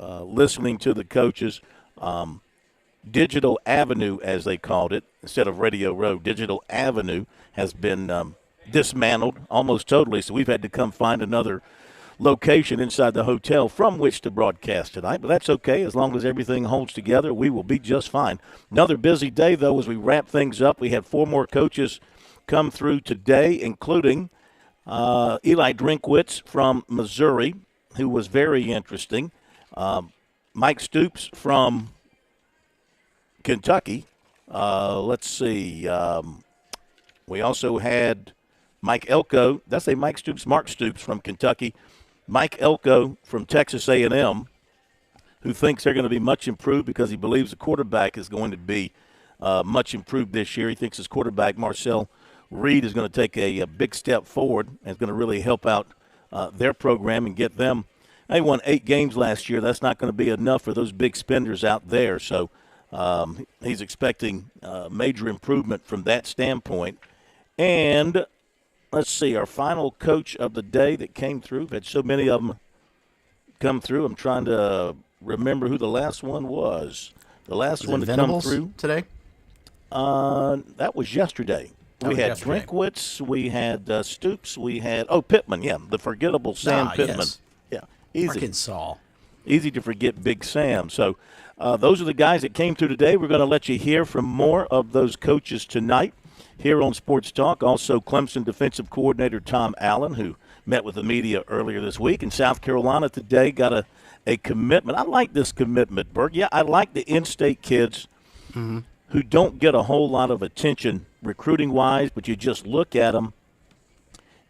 listening to the coaches. Digital Avenue, as they called it, instead of Radio Row, Digital Avenue has been dismantled almost totally, so we've had to come find another location inside the hotel from which to broadcast tonight. But that's okay. As long as everything holds together, we will be just fine. Another busy day, though, as we wrap things up. We had 4 more coaches come through today, including Eli Drinkwitz from Missouri, who was very interesting. Mike Stoops from Kentucky. Let's see. We also had Mike Elko. That's a Mark Stoops from Kentucky. Mike Elko from Texas A&M, who thinks they're going to be much improved because he believes the quarterback is going to be much improved this year. He thinks his quarterback, Marcel Reed, is going to take a big step forward and is going to really help out their program and get them. They won 8 games last year. That's not going to be enough for those big spenders out there. So he's expecting major improvement from that standpoint. And let's see, our final coach of the day that came through. We've had so many of them come through. I'm trying to remember who the last one was. The last one to come through today? That was yesterday. We had Drinkwitz, we had Stoops, we had Pittman, the forgettable Sam Pittman. Yes. Yeah, easy. Arkansas. Easy to forget Big Sam. So those are the guys that came through today. We're going to let you hear from more of those coaches tonight here on Sports Talk. Also, Clemson defensive coordinator Tom Allen, who met with the media earlier this week. And South Carolina today got a commitment. I like this commitment, Berg. Yeah, I like the in-state kids who don't get a whole lot of attention recruiting-wise, but you just look at them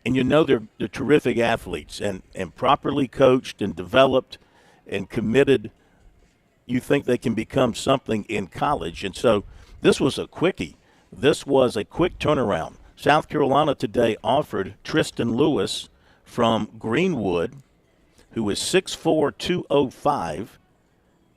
and you know they're terrific athletes and properly coached and developed and committed. You think they can become something in college. And so this was a quickie. This was a quick turnaround. South Carolina today offered Tristan Lewis from Greenwood, who is 6'4", 205.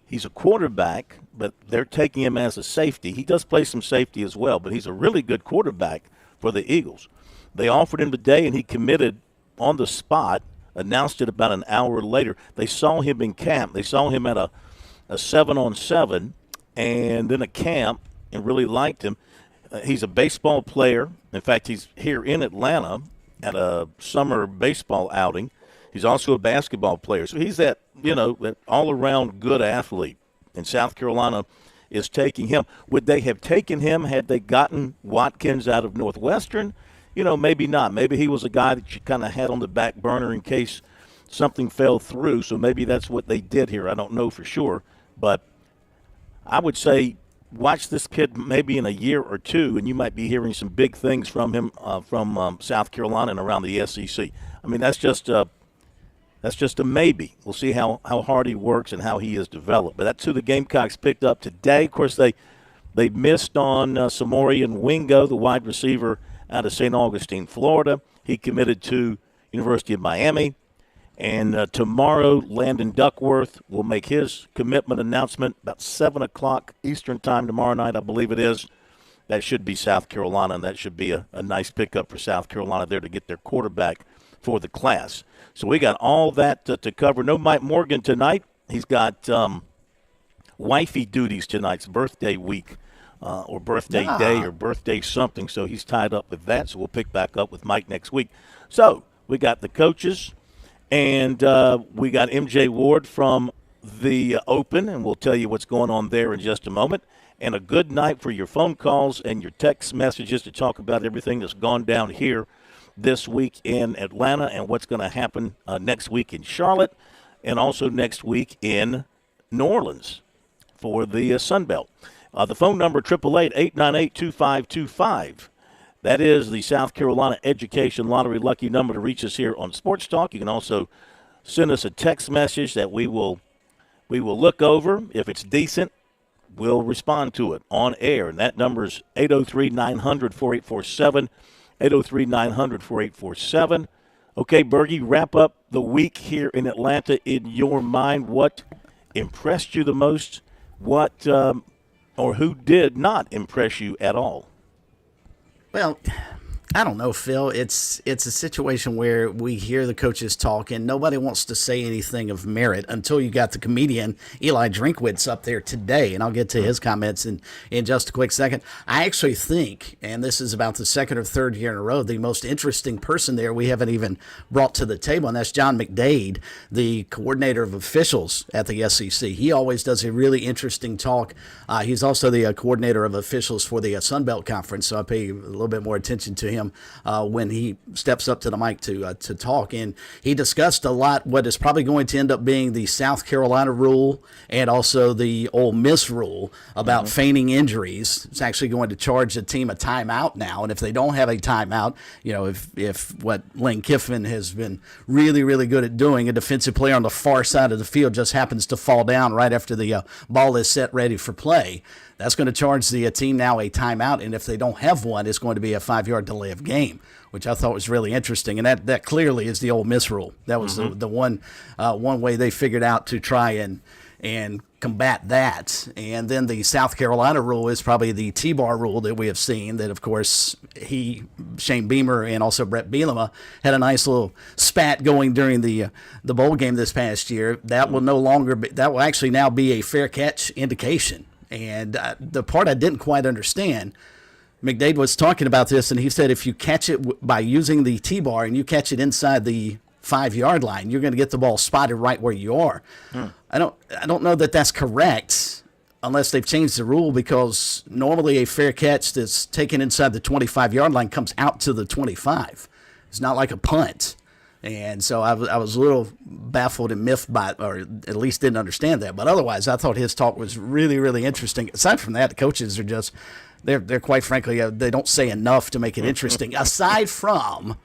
He's a quarterback, but they're taking him as a safety. He does play some safety as well, but he's a really good quarterback for the Eagles. They offered him today, and he committed on the spot, announced it about an hour later. They saw him in camp. They saw him at a 7-on-7 and then a camp and really liked him. He's a baseball player. In fact, he's here in Atlanta at a summer baseball outing. He's also a basketball player. So he's that all-around good athlete. And South Carolina is taking him. Would they have taken him had they gotten Watkins out of Northwestern? Maybe not. Maybe he was a guy that you kind of had on the back burner in case something fell through. So maybe that's what they did here. I don't know for sure. But I would say watch this kid maybe in a year or two, and you might be hearing some big things from him from South Carolina and around the SEC. I mean, that's just a maybe. We'll see how hard he works and how he is developed. But that's who the Gamecocks picked up today. Of course, they missed on Samorian Wingo, the wide receiver out of St. Augustine, Florida. He committed to University of Miami. And tomorrow, Landon Duckworth will make his commitment announcement about 7 o'clock Eastern time tomorrow night, I believe it is. That should be South Carolina, and that should be a nice pickup for South Carolina there to get their quarterback for the class. So we got all that to cover. No Mike Morgan tonight. He's got wifey duties tonight. It's birthday week or birthday day or birthday something, so he's tied up with that. So we'll pick back up with Mike next week. So we got the coaches. And we got MJ Ward from the Open, and we'll tell you what's going on there in just a moment. And a good night for your phone calls and your text messages to talk about everything that's gone down here this week in Atlanta and what's going to happen next week in Charlotte and also next week in New Orleans for the Sun Belt. The phone number, 888-898-2525. That is the South Carolina Education Lottery lucky number to reach us here on Sports Talk. You can also send us a text message that we will look over. If it's decent, we'll respond to it on air. And that number is 803-900-4847, 803-900-4847. Okay, Bergie, wrap up the week here in Atlanta in your mind. What impressed you the most? What or who did not impress you at all? Well, I don't know, Phil. It's a situation where we hear the coaches talk, and nobody wants to say anything of merit until you got the comedian Eli Drinkwitz up there today, and I'll get to his comments in just a quick second. I actually think, and this is about the second or third year in a row, the most interesting person there we haven't even brought to the table, and that's John McDade, the coordinator of officials at the SEC. He always does a really interesting talk. He's also the coordinator of officials for the Sun Belt Conference, so I pay a little bit more attention to him when he steps up to the mic to talk. And he discussed a lot what is probably going to end up being the South Carolina rule and also the Ole Miss rule about feigning injuries. It's actually going to charge the team a timeout now. And if they don't have a timeout, if what Lane Kiffin has been really, really good at doing, a defensive player on the far side of the field just happens to fall down right after the ball is set ready for play, that's going to charge the team now a timeout, and if they don't have one, it's going to be a 5-yard delay of game, which I thought was really interesting. And that clearly is the Ole Miss rule. That was the one way they figured out to try and combat that. And then the South Carolina rule is probably the T-bar rule that we have seen, that, of course, Shane Beamer and also Brett Bielema had a nice little spat going during the bowl game this past year. That will no longer be, that will actually now be a fair catch indication. And the part I didn't quite understand, McDade was talking about this, and he said if you catch it by using the T-bar and you catch it inside the 5-yard line, you're going to get the ball spotted right where you are. I don't know that that's correct unless they've changed the rule, because normally a fair catch that's taken inside the 25-yard line comes out to the 25. It's not like a punt. And so I was a little baffled and miffed by it, or at least didn't understand that. But otherwise, I thought his talk was really, really interesting. Aside from that, the coaches are just, they're quite frankly, they don't say enough to make it interesting, aside from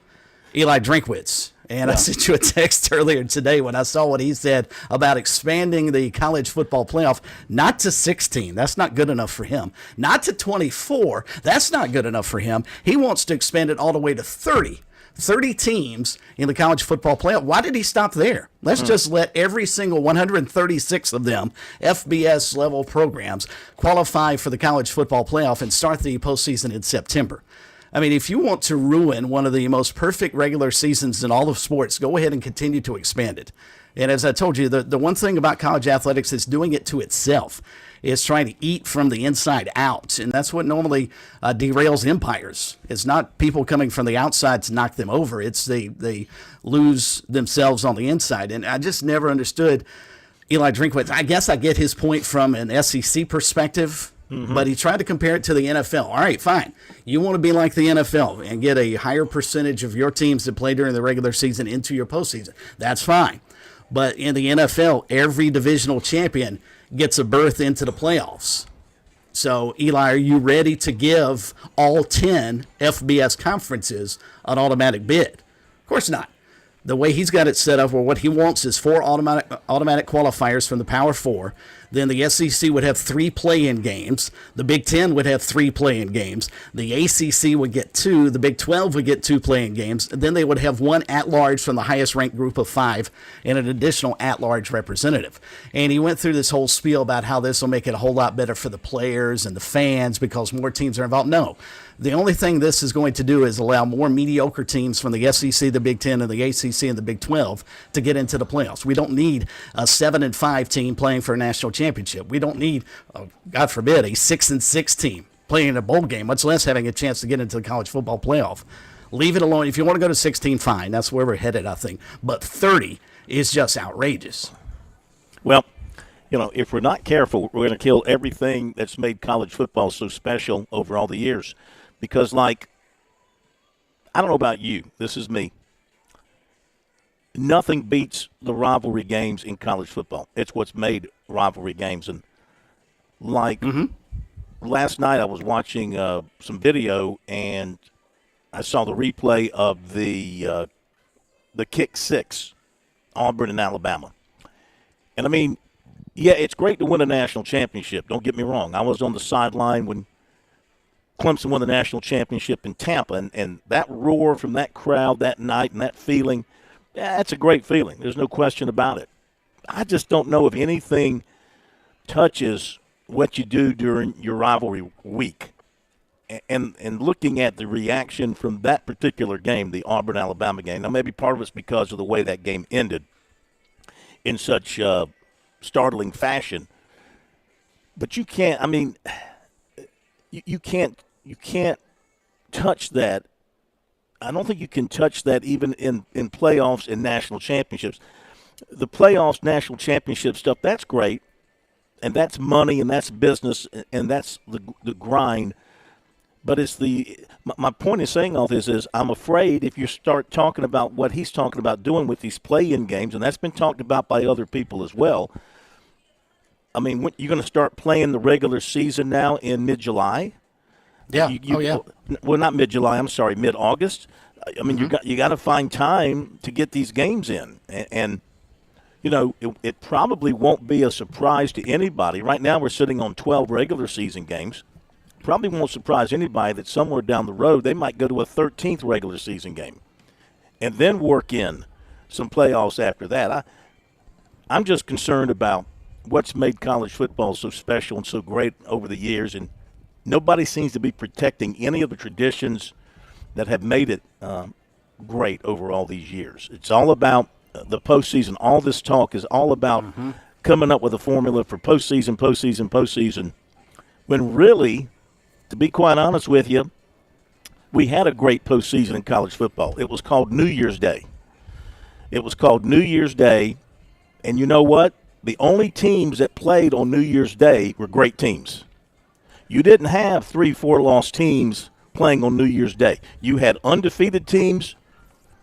Eli Drinkwitz. And I sent you a text earlier today when I saw what he said about expanding the college football playoff, not to 16. That's not good enough for him. Not to 24. That's not good enough for him. He wants to expand it all the way to 30. 30 teams in the college football playoff. Why did he stop there? Let's just let every single 136 of them FBS level programs qualify for the college football playoff and start the postseason in September. I mean, if you want to ruin one of the most perfect regular seasons in all of sports, go ahead and continue to expand it. And as I told you, the one thing about college athletics is doing it to itself. Is trying to eat from the inside out. And that's what normally derails empires. It's not people coming from the outside to knock them over. It's they lose themselves on the inside. And I just never understood Eli Drinkwitz. I guess I get his point from an SEC perspective, but he tried to compare it to the NFL. All right, fine. You want to be like the NFL and get a higher percentage of your teams that play during the regular season into your postseason. That's fine. But in the NFL, every divisional champion gets a berth into the playoffs. So, Eli, are you ready to give all 10 FBS conferences an automatic bid? Of course not. The way he's got it set up, or what he wants, is 4 automatic qualifiers from the Power 4. Then the SEC would have 3 play-in games. The Big Ten would have 3 play-in games. The ACC would get 2. The Big 12 would get 2 play-in games. And then they would have 1 at-large from the highest-ranked group of 5 and an additional at-large representative. And he went through this whole spiel about how this will make it a whole lot better for the players and the fans because more teams are involved. No. The only thing this is going to do is allow more mediocre teams from the SEC, the Big Ten, and the ACC, and the Big 12 to get into the playoffs. We don't need a 7-5 team playing for a national championship. We don't need, God forbid, a 6-6 team playing in a bowl game, much less having a chance to get into the college football playoff. Leave it alone. If you want to go to 16, fine. That's where we're headed, I think. But 30 is just outrageous. Well, if we're not careful, we're going to kill everything that's made college football so special over all the years. Because, I don't know about you. This is me. Nothing beats the rivalry games in college football. It's what's made rivalry games. And, last night I was watching some video, and I saw the replay of the kick 6, Auburn and Alabama. And, it's great to win a national championship. Don't get me wrong. I was on the sideline when Clemson won the national championship in Tampa, and that roar from that crowd that night and that feeling, that's a great feeling. There's no question about it. I just don't know if anything touches what you do during your rivalry week. and looking at the reaction from that particular game, the Auburn-Alabama game, now maybe part of it's because of the way that game ended in such startling fashion, but you can't, I mean, you can't touch that. I don't think you can touch that even in playoffs and national championships. The playoffs, national championship stuff, that's great, and that's money, and that's business, and that's the grind. But it's my point in saying all this is I'm afraid if you start talking about what he's talking about doing with these play-in games, and that's been talked about by other people as well. I mean, you're going to start playing the regular season now in mid-July. Yeah. Well, not mid-July. I'm sorry, mid-August. I mean, you got to find time to get these games in, and you know, it probably won't be a surprise to anybody. Right now, we're sitting on 12 regular season games. Probably won't surprise anybody that somewhere down the road they might go to a 13th regular season game and then work in some playoffs after that. I'm just concerned about what's made college football so special and so great over the years, and nobody seems to be protecting any of the traditions that have made it great over all these years. It's all about the postseason. All this talk is all about coming up with a formula for postseason, when really, to be quite honest with you, we had a great postseason in college football. It was called New Year's Day. And you know what? The only teams that played on New Year's Day were great teams. You didn't have 3-4 lost teams playing on New Year's Day. You had undefeated teams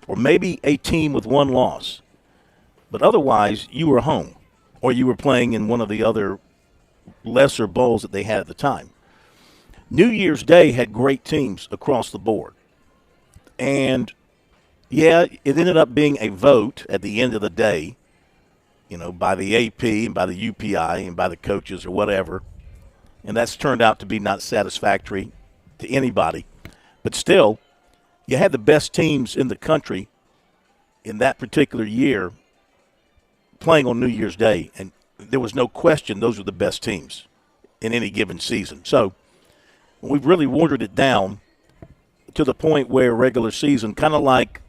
or maybe a team with one loss. But otherwise, you were home or you were playing in one of the other lesser bowls that they had at the time. New Year's Day had great teams across the board. And, yeah, it ended up being a vote at the end of the day, you know, by the AP and by the UPI and by the coaches or whatever. And that's turned out to be not satisfactory to anybody. But still, you had the best teams in the country in that particular year playing on New Year's Day. And there was no question those were the best teams in any given season. So we've really watered it down to the point where regular season, kind of like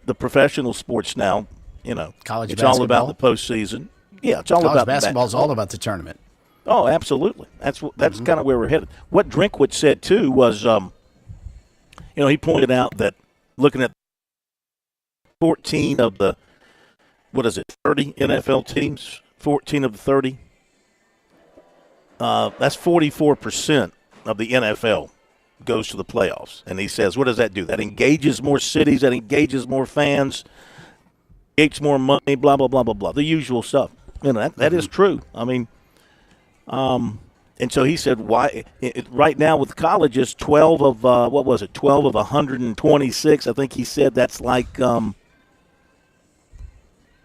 the professional sports now, you know, College it's basketball. all about the postseason. Yeah, it's all College about basketball is all about the tournament. Oh, absolutely. That's kind of where we're headed. What Drinkwitz said too was, you know, he pointed out that looking at 14 of the 30 NFL teams, 14 of the 30. That's 44% of the NFL goes to the playoffs. And he says, what does that do? That engages more cities, that engages more fans, creates more money, blah, blah, blah, blah, blah. The usual stuff. You know, that is true. I mean, and so he said, why right now with colleges, 12 of 12 of 126. I think he said that's like what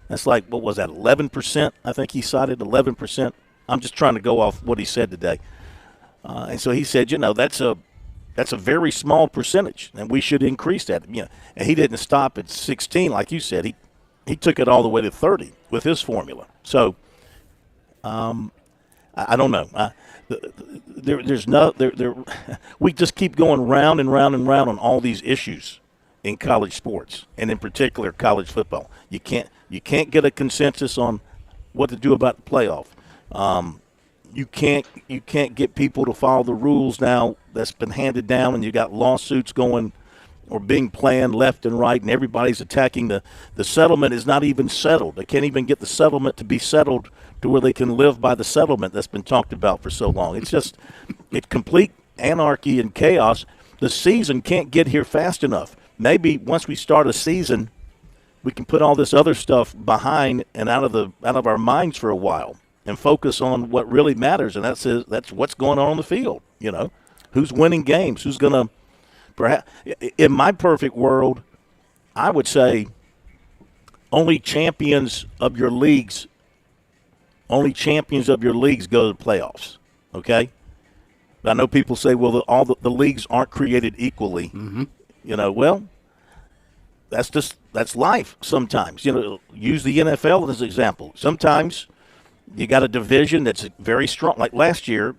was that, 11%? I think he cited 11%. I'm just trying to go off what he said today. And so he said, you know, that's a very small percentage, and we should increase that. You know, and he didn't stop at 16, like you said. He took it all the way to 30 with his formula. So, I don't know. We just keep going round and round and round on all these issues in college sports, and in particular college football. You can't get a consensus on what to do about the playoff. You can't get people to follow the rules now that's been handed down, and you got lawsuits going or being planned left and right, and everybody's attacking the settlement is not even settled. They can't even get the settlement to be settled to where they can live by the settlement that's been talked about for so long. It's complete anarchy and chaos. The season can't get here fast enough. Maybe once we start a season, we can put all this other stuff behind and out of our minds for a while and focus on what really matters, and that's what's going on the field. You know, who's winning games, who's going to perhaps. In my perfect world, I would say only champions of your leagues go to the playoffs. Okay, but I know people say, well, all the leagues aren't created equally. Mm-hmm. You know, well, that's life. Sometimes, you know, use the NFL as an example. Sometimes you got a division that's very strong. Like last year,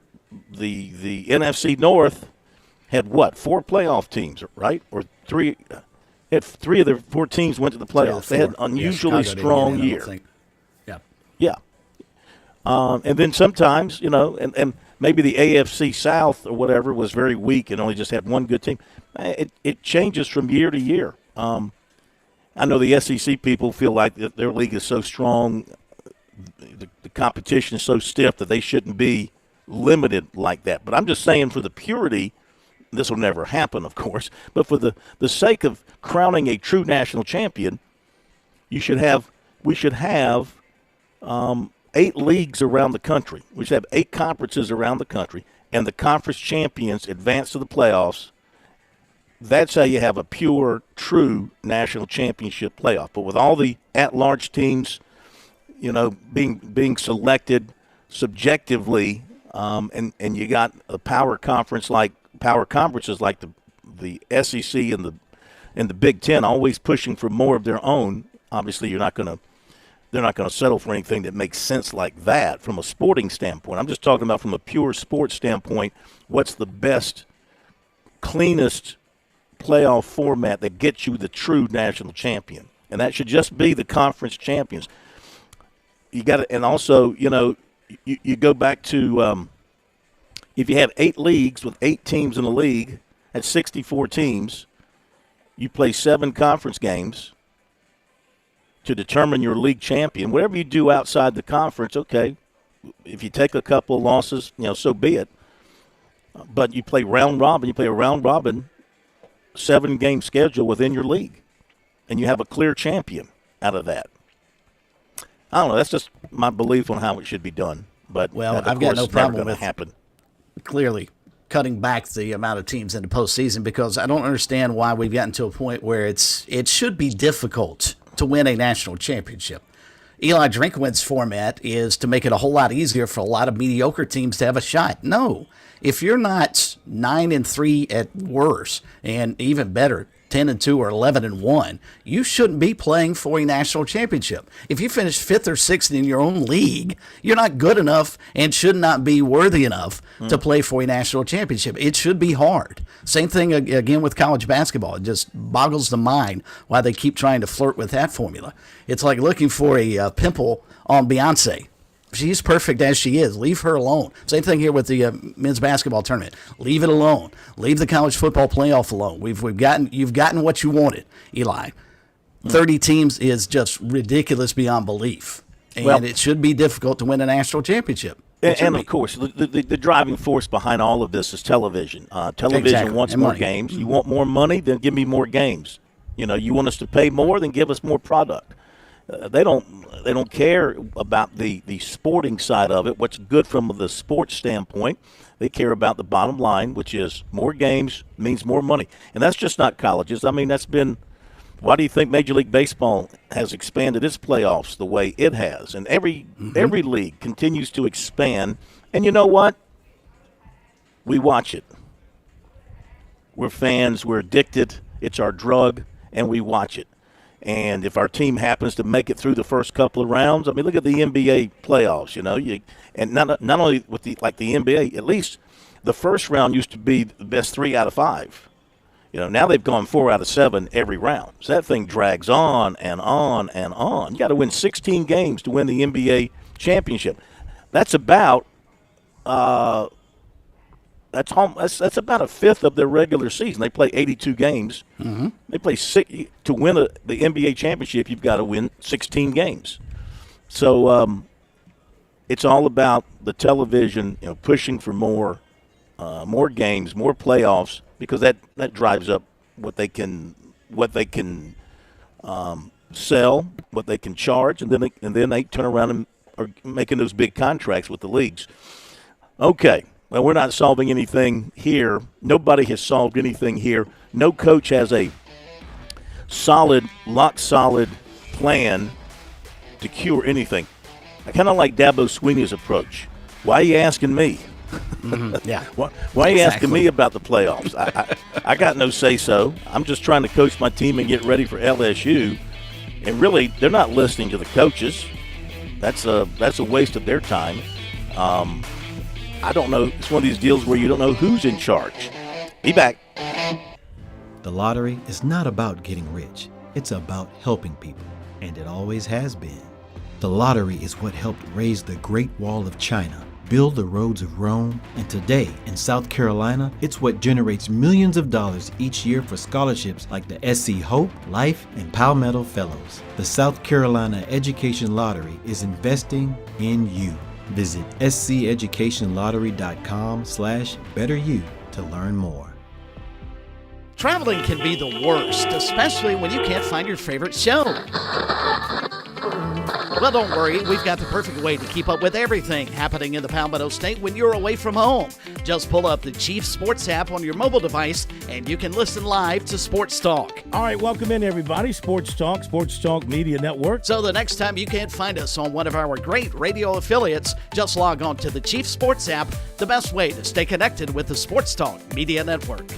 the NFC North had what? 4 playoff teams, right? Or 3. Had 3 of their 4 teams went to the playoffs. They had an unusually strong year. Yeah. Yeah. And then sometimes, and maybe the AFC South or whatever was very weak and only just had one good team. It changes from year to year. I know the SEC people feel like their league is so strong, the competition is so stiff that they shouldn't be limited like that. But I'm just saying, for the purity, this will never happen, of course, but for the sake of crowning a true national champion, we should have 8 leagues around the country. We should have 8 conferences around the country, and the conference champions advance to the playoffs. That's how you have a pure, true national championship playoff. But with all the at-large teams, being selected subjectively, and you got a power conferences like the SEC and the Big Ten always pushing for more of their own. Obviously, they're not going to settle for anything that makes sense like that from a sporting standpoint. I'm just talking about from a pure sports standpoint. What's the best, cleanest playoff format that gets you the true national champion? And that should just be the conference champions. You got to, and also, you go back to if you had 8 leagues with 8 teams in the league at 64 teams, you play 7 conference games to determine your league champion. Whatever you do outside the conference, okay, if you take a couple of losses, so be it. But you play round robin. You play a round robin 7-game schedule within your league, and you have a clear champion out of that. I don't know. That's just my belief on how it should be done. But I've got no problem with happen. Clearly cutting back the amount of teams in the postseason, because I don't understand why we've gotten to a point where it should be difficult to win a national championship. Eli Drinkwitz's format is to make it a whole lot easier for a lot of mediocre teams to have a shot. No. If you're not 9-3 at worst, and even better, 10-2 or 11-1, you shouldn't be playing for a national championship. If you finish 5th or 6th in your own league, you're not good enough and should not be worthy enough to play for a national championship. It should be hard. Same thing again with college basketball. It just boggles the mind why they keep trying to flirt with that formula. It's like looking for a pimple on Beyonce. She's perfect as she is. Leave her alone. Same thing here with the men's basketball tournament. Leave it alone. Leave the college football playoff alone. You've gotten what you wanted, Eli. 30 teams is just ridiculous beyond belief, and it should be difficult to win a national championship. And of course, the driving force behind all of this is television. Television wants more games. You want more money? Then give me more games. You want us to pay more? Then give us more product. They don't care about the sporting side of it, what's good from the sports standpoint. They care about the bottom line, which is more games means more money. And that's just not colleges. I mean, why do you think Major League Baseball has expanded its playoffs the way it has? And every league continues to expand. And you know what? We watch it. We're fans. We're addicted. It's our drug, and we watch it. And if our team happens to make it through the first couple of rounds, I mean, look at the NBA playoffs, and not only with the NBA, at least the first round used to be the best 3 out of 5. Now they've gone 4 out of 7 every round. So that thing drags on and on and on. You got to win 16 games to win the NBA championship. That's about that's about a fifth of their regular season. They play 82 games. Mm-hmm. They play 6 to win the NBA championship. You've got to win 16 games. So it's all about the television, pushing for more games, more playoffs, because that drives up what they can sell, what they can charge, and then they turn around and are making those big contracts with the leagues. Okay. Well, we're not solving anything here. Nobody has solved anything here. No coach has a rock-solid plan to cure anything. I kind of like Dabo Swinney's approach. Why are you asking me? Yeah. Why are you asking me about the playoffs? I got no say-so. I'm just trying to coach my team and get ready for LSU. And really, they're not listening to the coaches. That's a waste of their time. I don't know. It's one of these deals where you don't know who's in charge. Be back. The lottery is not about getting rich. It's about helping people, and it always has been. The lottery is what helped raise the Great Wall of China, build the roads of Rome, and today in South Carolina, it's what generates millions of dollars each year for scholarships like the SC Hope, Life, and Palmetto Fellows. The South Carolina Education Lottery is investing in you. Visit sceducationlottery.com/betteryou to learn more. Traveling can be the worst, especially when you can't find your favorite show. Well, don't worry. We've got the perfect way to keep up with everything happening in the Palmetto State when you're away from home. Just pull up the Chief Sports app on your mobile device, and you can listen live to Sports Talk. All right, welcome in, everybody. Sports Talk Media Network. So the next time you can't find us on one of our great radio affiliates, just log on to the Chief Sports app, the best way to stay connected with the Sports Talk Media Network.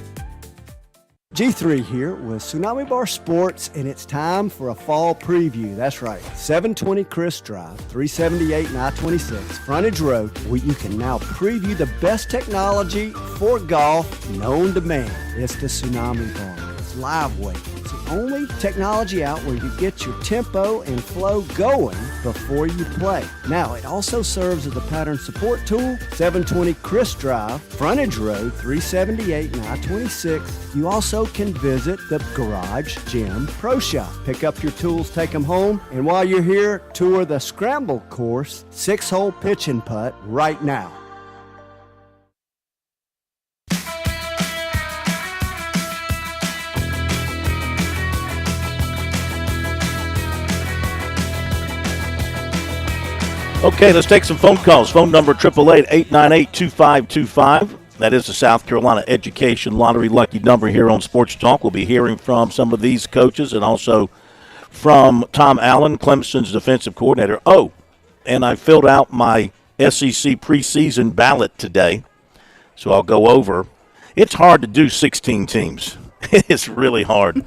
G3 here with Tsunami Bar Sports, and it's time for a fall preview. That's right, 720 Chris Drive, 378 and I-26, Frontage Road, where you can now preview the best technology for golf known to man. It's the Tsunami Bar. It's live weight. It's the only technology out where you get your tempo and flow going before you play. Now, it also serves as a pattern support tool. 720 Chris Drive, Frontage Road, 378 and I-26. You also can visit the Garage Gym Pro Shop. Pick up your tools, take them home, and while you're here, tour the Scramble Course 6-hole pitch and putt right now. Okay, let's take some phone calls. Phone number 888-898-2525. That is the South Carolina Education Lottery lucky number here on Sports Talk. We'll be hearing from some of these coaches and also from Tom Allen, Clemson's defensive coordinator. Oh, and I filled out my SEC preseason ballot today, so I'll go over. It's hard to do 16 teams. It's really hard.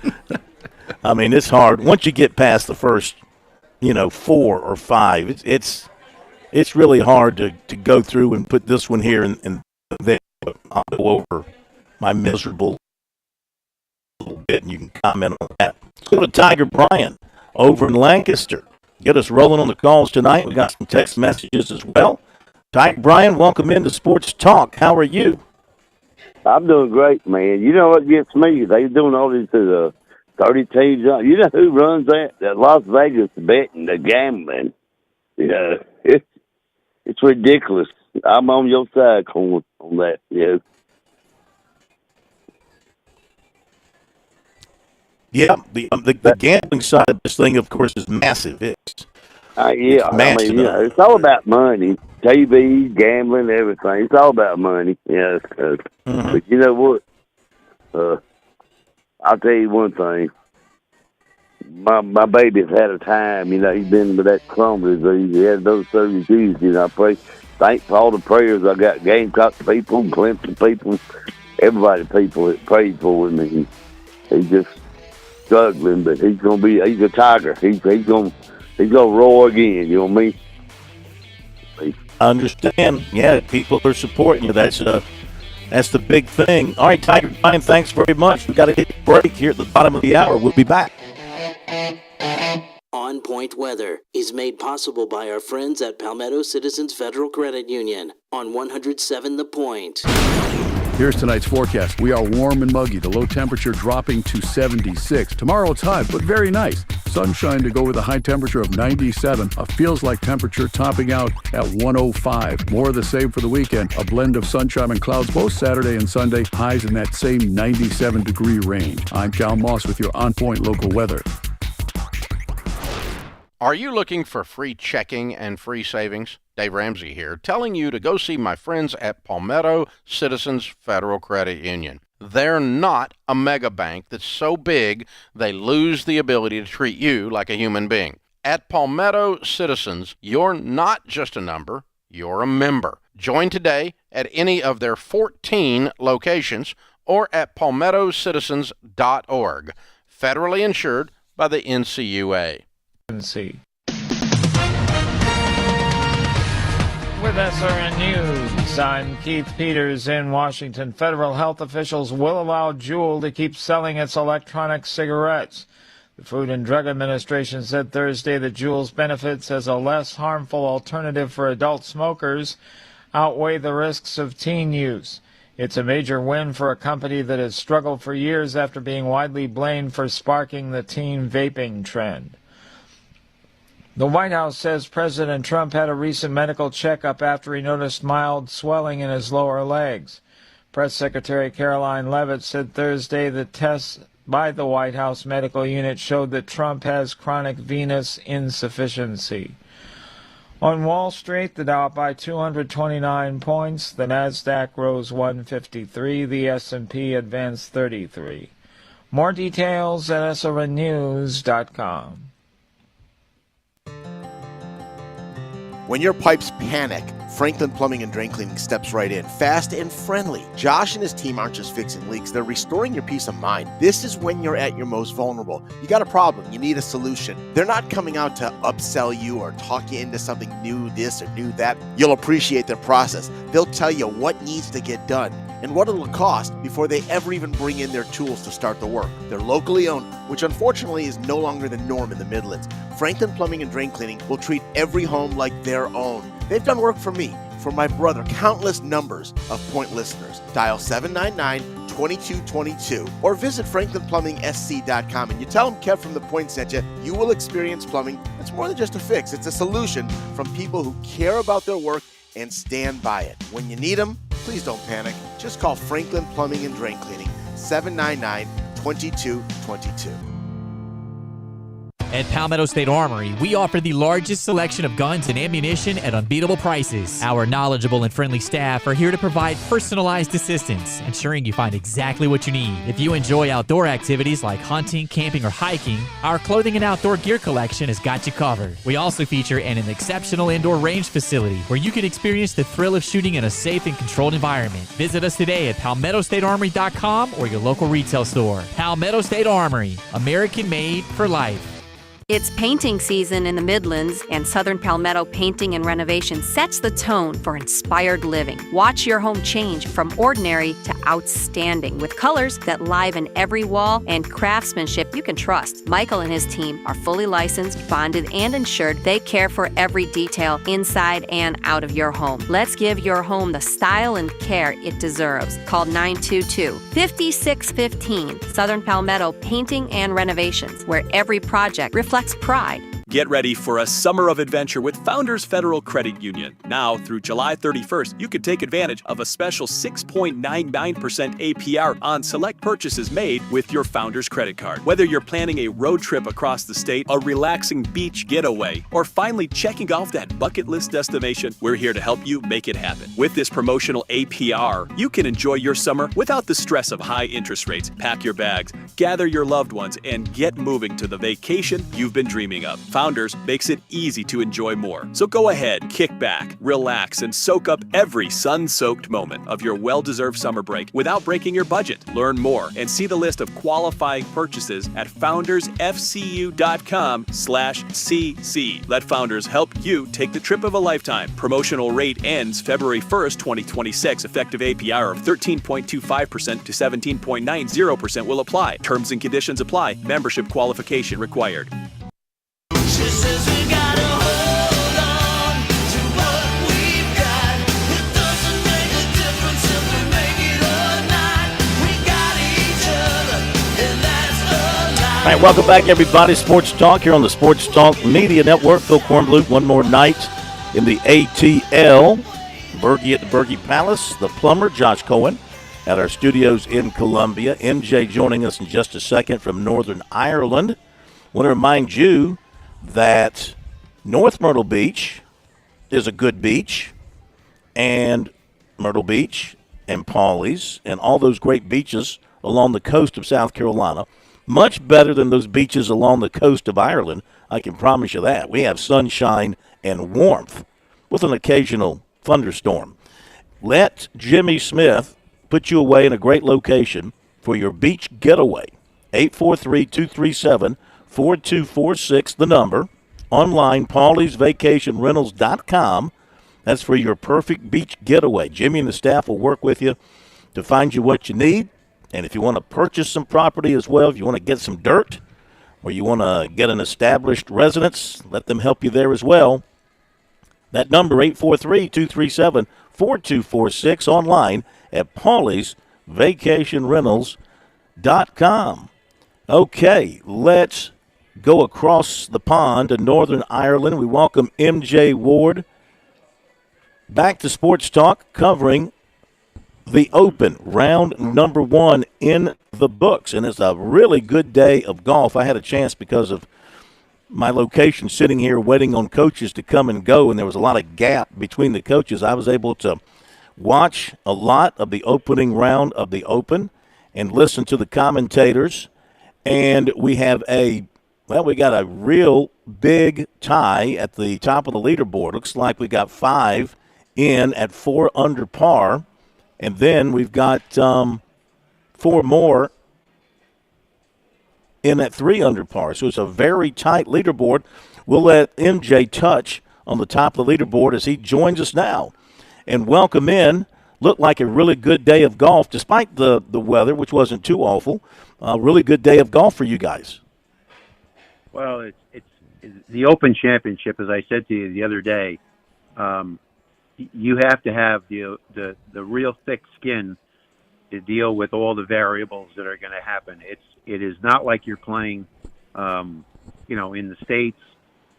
I mean, it's hard. Once you get past the first, 4 or 5, it's really hard to go through and put this one here and then I'll go over my miserable little bit, and you can comment on that. Let's go to Tiger Bryan over in Lancaster. Get us rolling on the calls tonight. We got some text messages as well. Tiger Bryan, welcome into Sports Talk. How are you? I'm doing great, man. You know what gets me? They're doing all these 30 teams. You know who runs that? That Las Vegas betting, the gambling. Yeah, it's ridiculous. I'm on your side on that. Yeah. Yeah, the gambling side of this thing, of course, is massive. It's massive. I mean, it's all about money. TV, gambling, everything. It's all about money. Yeah. But you know what? I'll tell you one thing. My baby's had a time. He's been with that Crohn's disease. He had those surgeries. I pray. Thanks for all the prayers I got. Gamecock people, Clemson people, people that prayed for him. And he's just struggling, but he's a tiger. He's gonna roar again. You know what I mean? I understand. Yeah, people are supporting you. That's the big thing. All right, Tiger Bryan, thanks very much. We've got to hit a break here at the bottom of the hour. We'll be back. On Point Weather is made possible by our friends at Palmetto Citizens Federal Credit Union on 107 The Point. Here's tonight's forecast. We are warm and muggy. The low temperature dropping to 76. Tomorrow it's hot, but very nice. Sunshine to go with a high temperature of 97. A feels-like temperature topping out at 105. More of the same for the weekend. A blend of sunshine and clouds both Saturday and Sunday. Highs in that same 97-degree range. I'm John Moss with your On Point local weather. Are you looking for free checking and free savings? Dave Ramsey here, telling you to go see my friends at Palmetto Citizens Federal Credit Union. They're not a mega bank that's so big they lose the ability to treat you like a human being. At Palmetto Citizens, you're not just a number, you're a member. Join today at any of their 14 locations or at palmettocitizens.org. Federally insured by the NCUA. with SRN News. I'm Keith Peters in Washington. Federal health officials will allow Juul to keep selling its electronic cigarettes. The Food and Drug Administration said Thursday that Juul's benefits as a less harmful alternative for adult smokers outweigh the risks of teen use. It's a major win for a company that has struggled for years after being widely blamed for sparking the teen vaping trend. The White House says President Trump had a recent medical checkup after he noticed mild swelling in his lower legs. Press Secretary Caroline Leavitt said Thursday that tests by the White House medical unit showed that Trump has chronic venous insufficiency. On Wall Street, the Dow up by 229 points, the Nasdaq rose 153, the S&P advanced 33. More details at srnnews.com. When your pipes panic, Franklin Plumbing and Drain Cleaning steps right in, fast and friendly. Josh and his team aren't just fixing leaks, they're restoring your peace of mind. This is when you're at your most vulnerable. You got a problem, you need a solution. They're not coming out to upsell you or talk you into something new this or new that. You'll appreciate their process. They'll tell you what needs to get done and what it'll cost before they ever even bring in their tools to start the work. They're locally owned, which unfortunately is no longer the norm in the Midlands. Franklin Plumbing and Drain Cleaning will treat every home like their own. They've done work for me, for my brother, countless numbers of Point listeners. Dial 799-2222 or visit franklinplumbing.sc.com and you tell them Kev from The Point sent you. You will experience plumbing that's more than just a fix. It's a solution from people who care about their work and stand by it. When you need them, please don't panic. Just call Franklin Plumbing and Drain Cleaning, 799-2222. At Palmetto State Armory, we offer the largest selection of guns and ammunition at unbeatable prices. Our knowledgeable and friendly staff are here to provide personalized assistance, ensuring you find exactly what you need. If you enjoy outdoor activities like hunting, camping, or hiking, our clothing and outdoor gear collection has got you covered. We also feature an exceptional indoor range facility where you can experience the thrill of shooting in a safe and controlled environment. Visit us today at PalmettoStateArmory.com or your local retail store. Palmetto State Armory, American made for life. It's painting season in the Midlands, and Southern Palmetto Painting and Renovation sets the tone for inspired living. Watch your home change from ordinary to outstanding with colors that liven every wall and craftsmanship you can trust. Michael and his team are fully licensed, bonded, and insured. They care for every detail inside and out of your home. Let's give your home the style and care it deserves. Call 922-5615. Southern Palmetto Painting and Renovations, where every project reflects pride. Get ready for a summer of adventure with Founders Federal Credit Union. Now, through July 31st, you can take advantage of a special 6.99% APR on select purchases made with your Founders credit card. Whether you're planning a road trip across the state, a relaxing beach getaway, or finally checking off that bucket list destination, we're here to help you make it happen. With this promotional APR, you can enjoy your summer without the stress of high interest rates. Pack your bags, gather your loved ones, and get moving to the vacation you've been dreaming of. Founders makes it easy to enjoy more. So go ahead, kick back, relax, and soak up every sun-soaked moment of your well-deserved summer break without breaking your budget. Learn more and see the list of qualifying purchases at foundersfcu.com/cc. Let Founders help you take the trip of a lifetime. Promotional rate ends February 1st, 2026. Effective APR of 13.25% to 17.90% will apply. Terms and conditions apply. Membership qualification required. She says we gotta hold on to what we've got. It doesn't make a difference if we make it or not. We got each other, and that's a lot. All right, welcome back, everybody. Sports Talk here on the Sports Talk Media Network. Phil Kornblut, one more night in the ATL. Bergie at the Bergie Palace. The plumber, Josh Cohen, at our studios in Columbia. MJ joining us in just a second from Northern Ireland. Want to remind you that North Myrtle Beach is a good beach, and Myrtle Beach and Pawleys and all those great beaches along the coast of South Carolina, much better than those beaches along the coast of Ireland. I can promise you that. We have sunshine and warmth with an occasional thunderstorm. Let Jimmy Smith put you away in a great location for your beach getaway. 843-237-4246, the number. Online, PawleysVacationRentals.com. That's for your perfect beach getaway. Jimmy and the staff will work with you to find you what you need. And if you want to purchase some property as well, if you want to get some dirt or you want to get an established residence, let them help you there as well. That number, 843-237-4246, online at pauliesvacationrentals.com. Okay, let's go across the pond to Northern Ireland. We welcome MJ Ward back to Sports Talk, covering the Open, round number 1 in the books. And it's a really good day of golf. I had a chance, because of my location, sitting here waiting on coaches to come and go, and there was a lot of gap between the coaches. I was able to watch a lot of the opening round of the Open and listen to the commentators. And we got a real big tie at the top of the leaderboard. Looks like we got 5 in at 4 under par. And then we've got 4 more in at 3 under par. So it's a very tight leaderboard. We'll let MJ touch on the top of the leaderboard as he joins us now. And welcome in. Looked like a really good day of golf, despite the weather, which wasn't too awful. A really good day of golf for you guys. Well, it's the Open Championship, as I said to you the other day. You have to have the real thick skin to deal with all the variables that are going to happen. It is not like you're playing, in the States.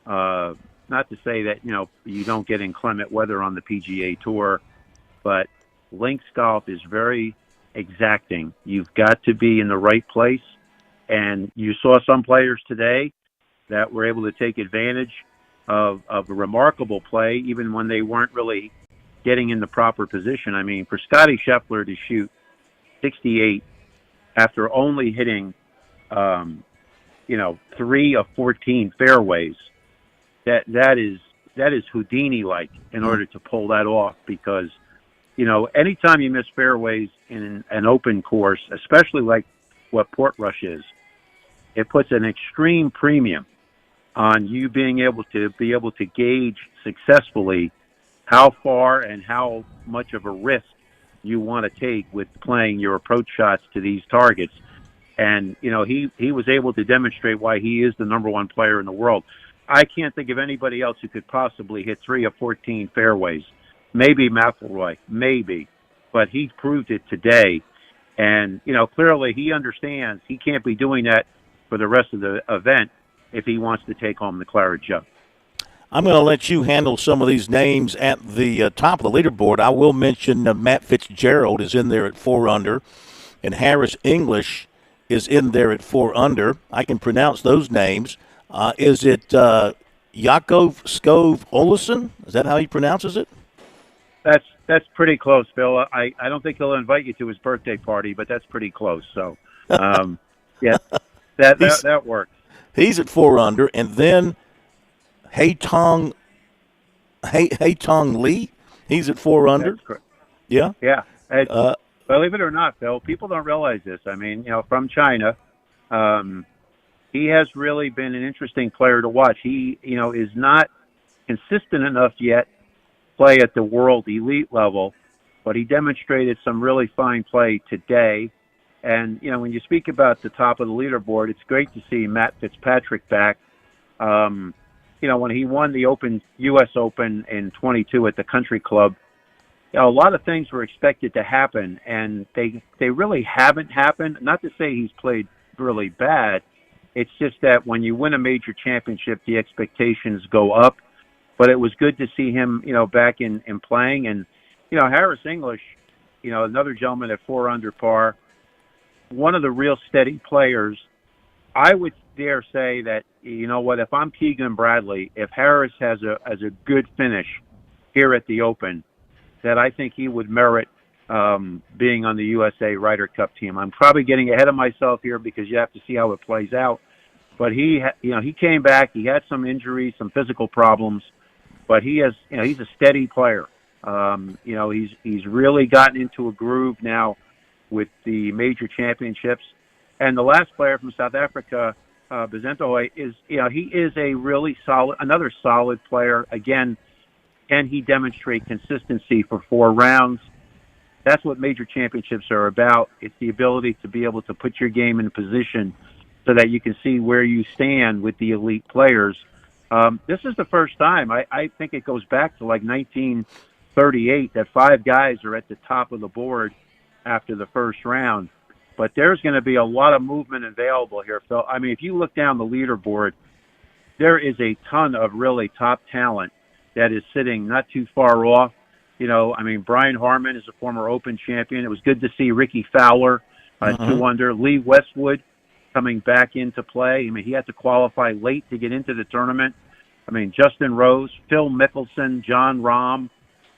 Not to say that you don't get inclement weather on the PGA Tour, but links golf is very exacting. You've got to be in the right place, and you saw some players today that were able to take advantage of a remarkable play, even when they weren't really getting in the proper position. I mean, for Scotty Scheffler to shoot 68 after only hitting, 3 of 14 fairways, that is Houdini-like in order to pull that off. Because, anytime you miss fairways in an open course, especially like what Portrush is, it puts an extreme premium on you being able to gauge successfully how far and how much of a risk you want to take with playing your approach shots to these targets. And, he was able to demonstrate why he is the number 1 player in the world. I can't think of anybody else who could possibly hit 3 of 14 fairways. Maybe McIlroy, maybe, but he proved it today. And, clearly he understands he can't be doing that for the rest of the event if he wants to take home the Claret Jug. I'm going to let you handle some of these names at the top of the leaderboard. I will mention Matt Fitzgerald is in there at 4 under, and Harris English is in there at 4 under. I can pronounce those names. Is it Yakov Skov Olesen? Is that how he pronounces it? That's pretty close, Phil. I don't think he'll invite you to his birthday party, but that's pretty close. So, yeah, that works. He's at 4 under, and then Haitong Lee, he's at 4 under. That's correct. Yeah? Yeah. Believe it or not, Phil, people don't realize this. I mean, from China, he has really been an interesting player to watch. He, is not consistent enough yet to play at the world elite level, but he demonstrated some really fine play today. And, when you speak about the top of the leaderboard, it's great to see Matt Fitzpatrick back. When he won the U.S. Open in 22 at the Country Club, a lot of things were expected to happen, and they really haven't happened. Not to say he's played really bad. It's just that when you win a major championship, the expectations go up. But it was good to see him, back in playing. And, Harris English, another gentleman at 4 under par, one of the real steady players. I would dare say that, if I'm Keegan Bradley, if Harris has a good finish here at the Open, that I think he would merit being on the USA Ryder Cup team. I'm probably getting ahead of myself here because you have to see how it plays out. But he came back. He had some injuries, some physical problems, but he's a steady player. He's really gotten into a groove now with the major championships. And the last player from South Africa, Bezentohoy, is, he is a really another solid player. Again, can he demonstrate consistency for 4 rounds? That's what major championships are about. It's the ability to be able to put your game in position so that you can see where you stand with the elite players. This is the first time. I think it goes back to like 1938 that 5 guys are at the top of the board after the first round. But there's going to be a lot of movement available here, Phil. I mean, if you look down the leaderboard, there is a ton of really top talent that is sitting not too far off. You know, I mean, Brian Harmon is a former Open champion. It was good to see Ricky Fowler, 2 under. Lee Westwood coming back into play. I mean, he had to qualify late to get into the tournament. I mean, Justin Rose, Phil Mickelson, John Rahm,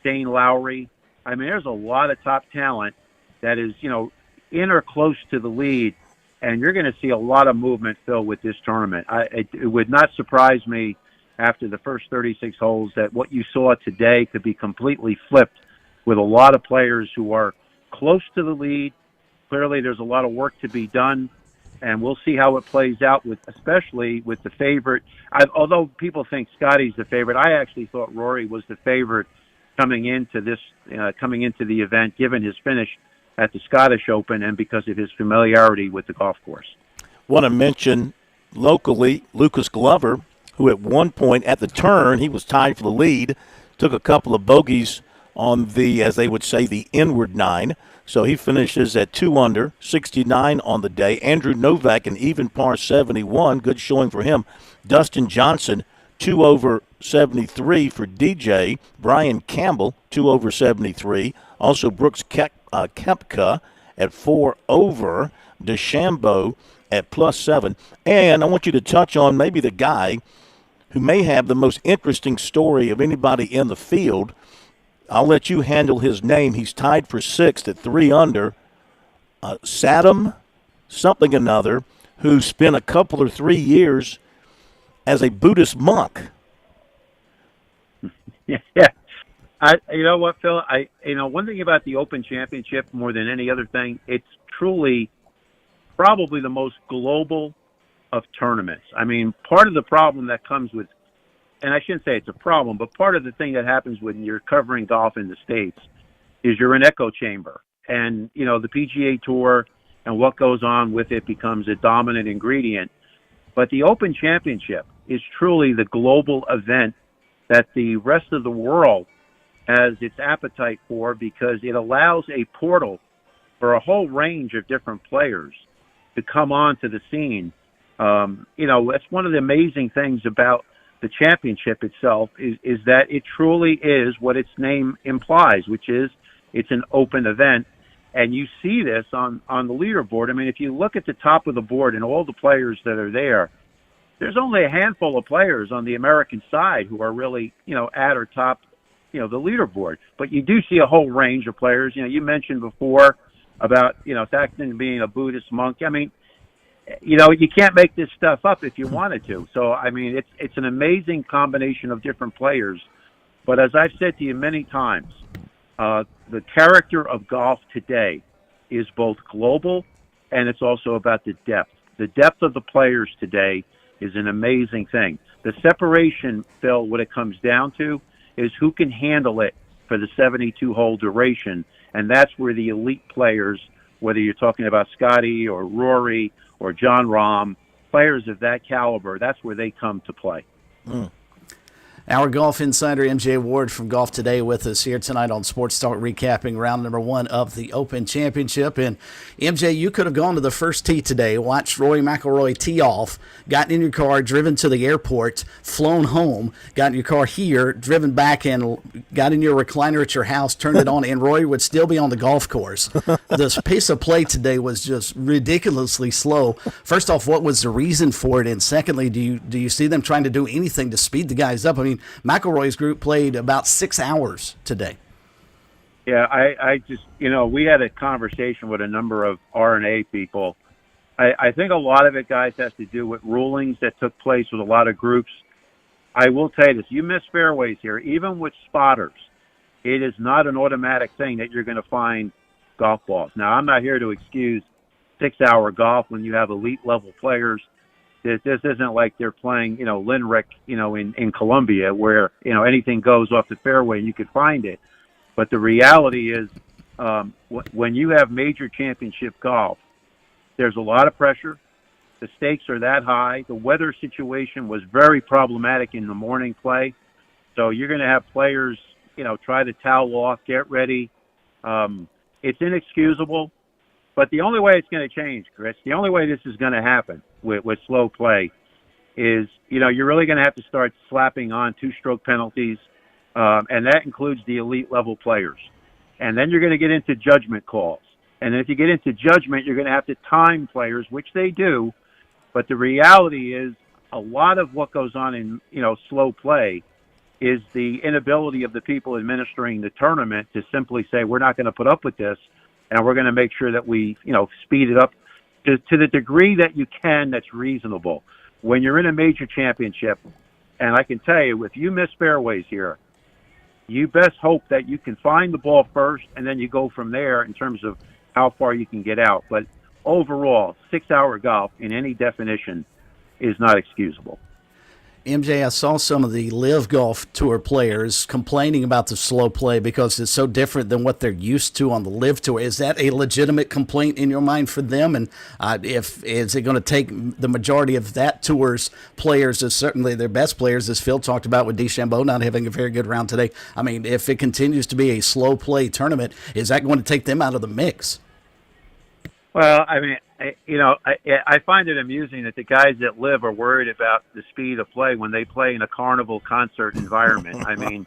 Dane Lowry. I mean, there's a lot of top talent that is, you know, in or close to the lead, and you're going to see a lot of movement, Phil, with this tournament. It would not surprise me after the first 36 holes that what you saw today could be completely flipped with a lot of players who are close to the lead. Clearly, there's a lot of work to be done, and we'll see how it plays out, especially with the favorite. Although people think Scotty's the favorite, I actually thought Rory was the favorite coming into the event, given his finish at the Scottish Open and because of his familiarity with the golf course. Want to mention locally Lucas Glover, who at one point at the turn, he was tied for the lead, took a couple of bogeys on the, as they would say, the inward 9. So he finishes at 2 under, 69 on the day. Andrew Novak, an even par 71, good showing for him. Dustin Johnson, 2 over 73 for DJ. Brian Campbell, 2 over 73. Also Brooks Koepka at 4 over. DeChambeau at +7. And I want you to touch on maybe the guy who may have the most interesting story of anybody in the field. I'll let you handle his name. He's tied for 6th at 3 under. Saddam something another, who spent a couple or 3 years as a Buddhist monk. Yeah. You know what, Phil? One thing about the Open Championship more than any other thing, it's truly probably the most global of tournaments. I mean, part of the problem that comes with, and I shouldn't say it's a problem, but part of the thing that happens when you're covering golf in the States is you're an echo chamber. And, you know, the PGA Tour and what goes on with it becomes a dominant ingredient. But the Open Championship is truly the global event that the rest of the world has its appetite for, because it allows a portal for a whole range of different players to come onto the scene. That's one of the amazing things about the championship itself is that it truly is what its name implies, which is it's an open event. And you see this on the leaderboard. I mean, if you look at the top of the board and all the players that are there, there's only a handful of players on the American side who are really, at or top, the leaderboard. But you do see a whole range of players. You mentioned before about, Thaksin being a Buddhist monk. I mean, you can't make this stuff up if you wanted to. So, I mean, it's an amazing combination of different players. But as I've said to you many times, the character of golf today is both global and it's also about the depth. The depth of the players today is an amazing thing. The separation, Phil, what it comes down to is who can handle it for the 72-hole duration. And that's where the elite players, whether you're talking about Scotty or Rory or John Rahm, players of that caliber, that's where they come to play. Our golf insider, MJ Ward from Golf Today, with us here tonight on Sports Talk, recapping round number 1 of the Open Championship. And MJ, you could have gone to the first tee today, watched Rory McIlroy tee off, gotten in your car, driven to the airport, flown home, got in your car here, driven back and got in your recliner at your house, turned it on, and Rory would still be on the golf course. This pace of play today was just ridiculously slow. First off, what was the reason for it? And secondly, do you see them trying to do anything to speed the guys up? I mean, McIlroy's group played about 6 hours today. Yeah, I just, we had a conversation with a number of R&A people. I think a lot of it, guys, has to do with rulings that took place with a lot of groups. I will tell you this, you miss fairways here, even with spotters. It is not an automatic thing that you're going to find golf balls. Now, I'm not here to excuse 6-hour golf when you have elite level players This isn't like they're playing, Limerick, in Colombia where, anything goes off the fairway and you could find it. But the reality is, when you have major championship golf, there's a lot of pressure. The stakes are that high. The weather situation was very problematic in the morning play. So you're going to have players, try to towel off, get ready. It's inexcusable. But the only way it's going to change, Chris, the only way this is going to happen with slow play is, you're really going to have to start slapping on 2-stroke penalties, and that includes the elite level players. And then you're going to get into judgment calls. And then if you get into judgment, you're going to have to time players, which they do. But the reality is a lot of what goes on in, slow play is the inability of the people administering the tournament to simply say, we're not going to put up with this, and we're going to make sure that we, speed it up to the degree that you can that's reasonable. When you're in a major championship, and I can tell you, if you miss fairways here, you best hope that you can find the ball first, and then you go from there in terms of how far you can get out. But overall, 6-hour golf in any definition is not excusable. MJ, I saw some of the Live Golf Tour players complaining about the slow play because it's so different than what they're used to on the Live Tour. Is that a legitimate complaint in your mind for them? And is it going to take the majority of that tour's players, as certainly their best players, as Phil talked about with DeChambeau not having a very good round today? I mean, if it continues to be a slow play tournament, is that going to take them out of the mix? Well, I mean, I find it amusing that the guys that Live are worried about the speed of play when they play in a carnival concert environment. I mean,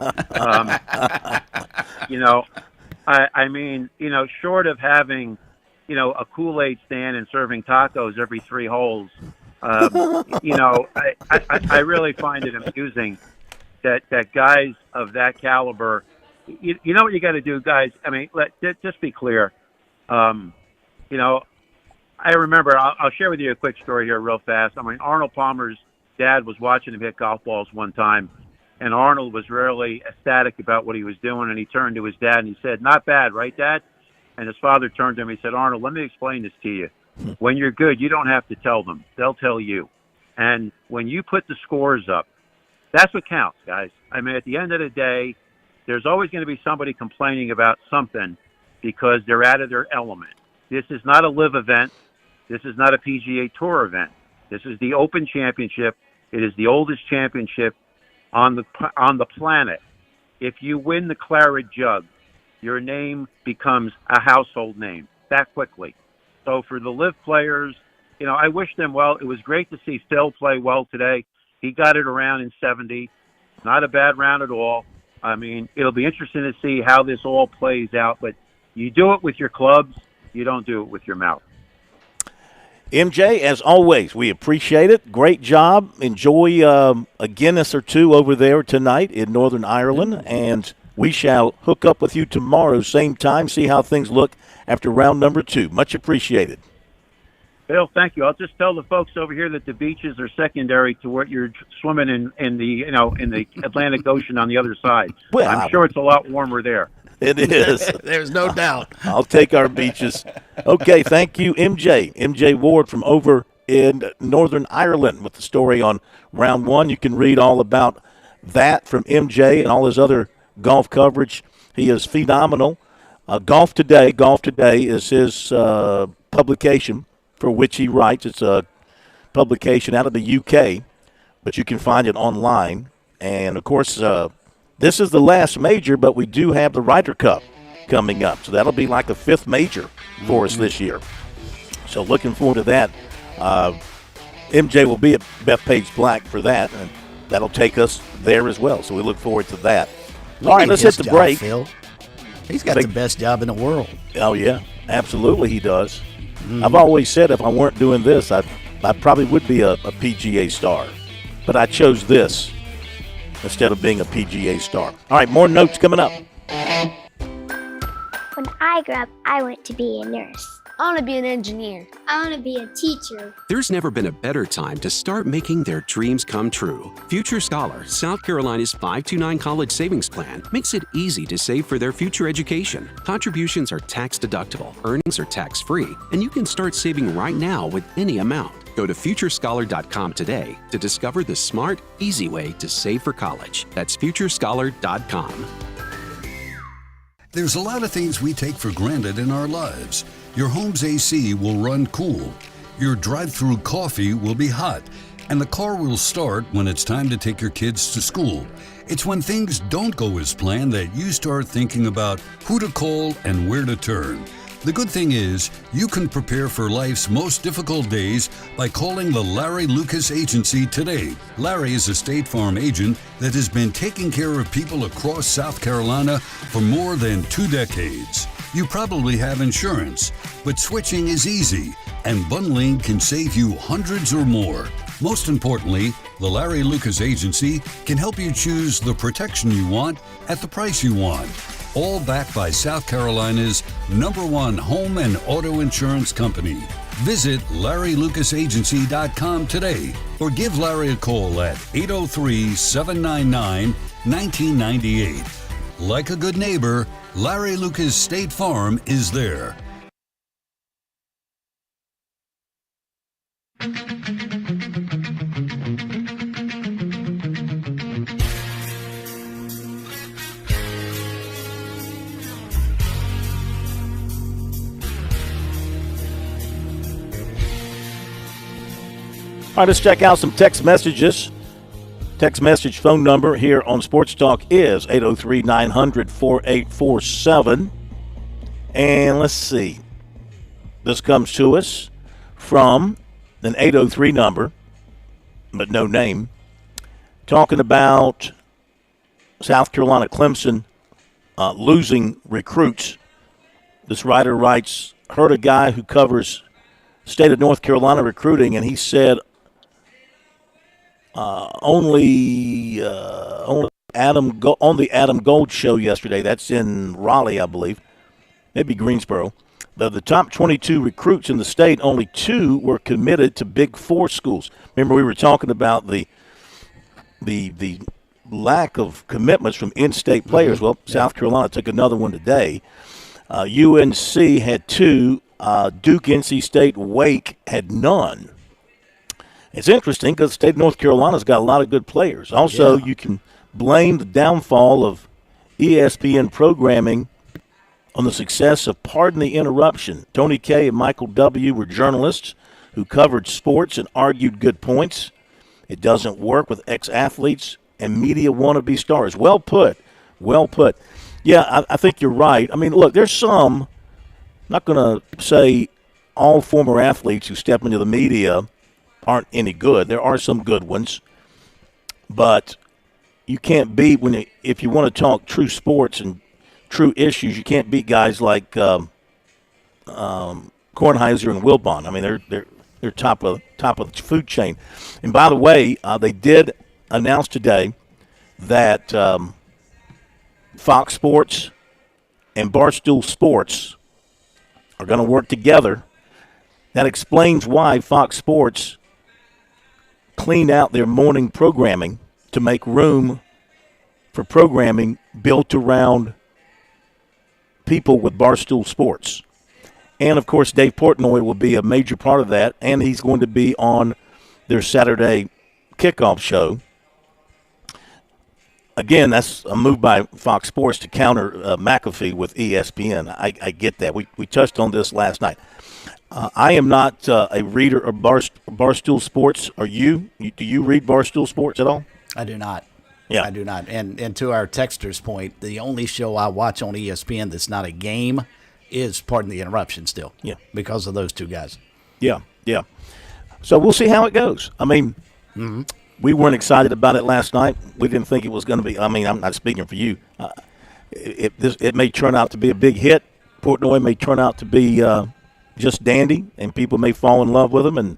short of having, a Kool-Aid stand and serving tacos every 3 holes, I really find it amusing that guys of that caliber, you know what you got to do, guys? I mean, just be clear. I remember, I'll share with you a quick story here real fast. I mean, Arnold Palmer's dad was watching him hit golf balls one time, and Arnold was really ecstatic about what he was doing, and he turned to his dad and he said, "Not bad, right, Dad?" And his father turned to him and he said, "Arnold, let me explain this to you. When you're good, you don't have to tell them. They'll tell you. And when you put the scores up, that's what counts, guys. I mean, at the end of the day, there's always going to be somebody complaining about something because they're out of their element. This is not a Live event. This is not a PGA Tour event. This is the Open Championship. It is the oldest championship on the planet. If you win the Claret Jug, your name becomes a household name that quickly. So for the Live players, I wish them well. It was great to see Phil play well today. He got it around in 70. Not a bad round at all. I mean, it'll be interesting to see how this all plays out. But you do it with your clubs. You don't do it with your mouth. MJ, as always, we appreciate it. Great job. Enjoy a Guinness or two over there tonight in Northern Ireland, and we shall hook up with you tomorrow, same time, see how things look after round number 2. Much appreciated. Bill, thank you. I'll just tell the folks over here that the beaches are secondary to what you're swimming in the Atlantic Ocean on the other side. Well, I'm sure it's a lot warmer there. It is. There's no doubt. I'll take our beaches. Okay, thank you, MJ. MJ Ward from over in Northern Ireland with the story on round 1. You can read all about that from MJ and all his other golf coverage. He is phenomenal. Golf Today is his publication for which he writes. It's a publication out of the UK, but you can find it online. And, of course, this is the last major, but we do have the Ryder Cup coming up. So that'll be like a 5th major for us this year. So looking forward to that. MJ will be at Bethpage Black for that, and that'll take us there as well. So we look forward to that. All right, let's hit the break. Phil. He's got the best job in the world. Oh, yeah, absolutely he does. I've always said if I weren't doing this, I probably would be a PGA star. But I chose this instead of being a PGA star. All right, more notes coming up. When I grew up, I want to be a nurse. I want to be an engineer. I want to be a teacher. There's never been a better time to start making their dreams come true. Future Scholar, South Carolina's 529 College Savings Plan, makes it easy to save for their future education. Contributions are tax deductible, earnings are tax free, and you can start saving right now with any amount. Go to futurescholar.com today to discover the smart, easy way to save for college. That's futurescholar.com. There's a lot of things we take for granted in our lives. Your home's AC will run cool. Your drive-through coffee will be hot. And the car will start when it's time to take your kids to school. It's when things don't go as planned that you start thinking about who to call and where to turn. The good thing is, you can prepare for life's most difficult days by calling the Larry Lucas Agency today. Larry is a State Farm agent that has been taking care of people across South Carolina for more than 2 decades. You probably have insurance, but switching is easy, and bundling can save you hundreds or more. Most importantly, the Larry Lucas Agency can help you choose the protection you want at the price you want. All backed by South Carolina's #1 home and auto insurance company. Visit LarryLucasAgency.com today or give Larry a call at 803-799-1998. Like a good neighbor, Larry Lucas State Farm is there. All right, let's check out some text messages. Text message phone number here on Sports Talk is 803-900-4847. And let's see. This comes to us from an 803 number, but no name, talking about South Carolina Clemson losing recruits. This writer writes, heard a guy who covers state of North Carolina recruiting, and he said only Adam on the Adam Gold show yesterday. That's in Raleigh, I believe, maybe Greensboro. The top 22 recruits in the state, only 2 were committed to Big 4 schools. Remember, we were talking about the lack of commitments from in-state players. Well, South Carolina took another one today. UNC had 2. Duke, NC State, Wake had none. It's interesting because the state of North Carolina's got a lot of good players. Also, you can blame the downfall of ESPN programming on the success of Pardon the Interruption. Tony K. and Michael W. were journalists who covered sports and argued good points. It doesn't work with ex-athletes and media wannabe stars. Well put. Well put. Yeah, I think you're right. I mean, look, there's some, I'm not going to say all former athletes who step into the media aren't any good. There are some good ones, but you can't beat if you want to talk true sports and true issues. You can't beat guys like Kornheiser and Wilbon. I mean, they're top of the food chain. And by the way, they did announce today that Fox Sports and Barstool Sports are going to work together. That explains why Fox Sports cleaned out their morning programming to make room for programming built around people with Barstool Sports. And, of course, Dave Portnoy will be a major part of that, and he's going to be on their Saturday kickoff show. Again, that's a move by Fox Sports to counter McAfee with ESPN. I get that. We touched on this last night. I am not a reader of Barstool Sports. Are you? Do you read Barstool Sports at all? I do not. Yeah. I do not. And to our texter's point, the only show I watch on ESPN that's not a game is Pardon the Interruption still. Yeah. Because of those 2 guys. Yeah, yeah. So we'll see how it goes. I mean, we weren't excited about it last night. We didn't think it was going to be. I mean, I'm not speaking for you. It may turn out to be a big hit. Portnoy may turn out to be just dandy, and people may fall in love with him, and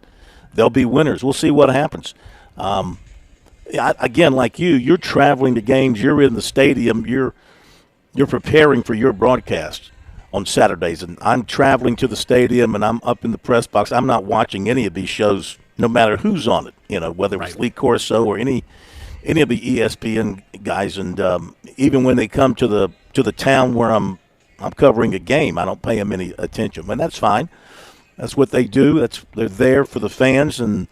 they'll be winners. We'll see what happens. Again, like you're traveling to games. You're in the stadium. You're preparing for your broadcast on Saturdays, and I'm traveling to the stadium, and I'm up in the press box. I'm not watching any of these shows, no matter who's on it. Whether it's Lee Corso or any of the ESPN guys, and even when they come to the town where I'm covering a game, I don't pay them any attention, and that's fine. That's what they do. They're there for the fans, and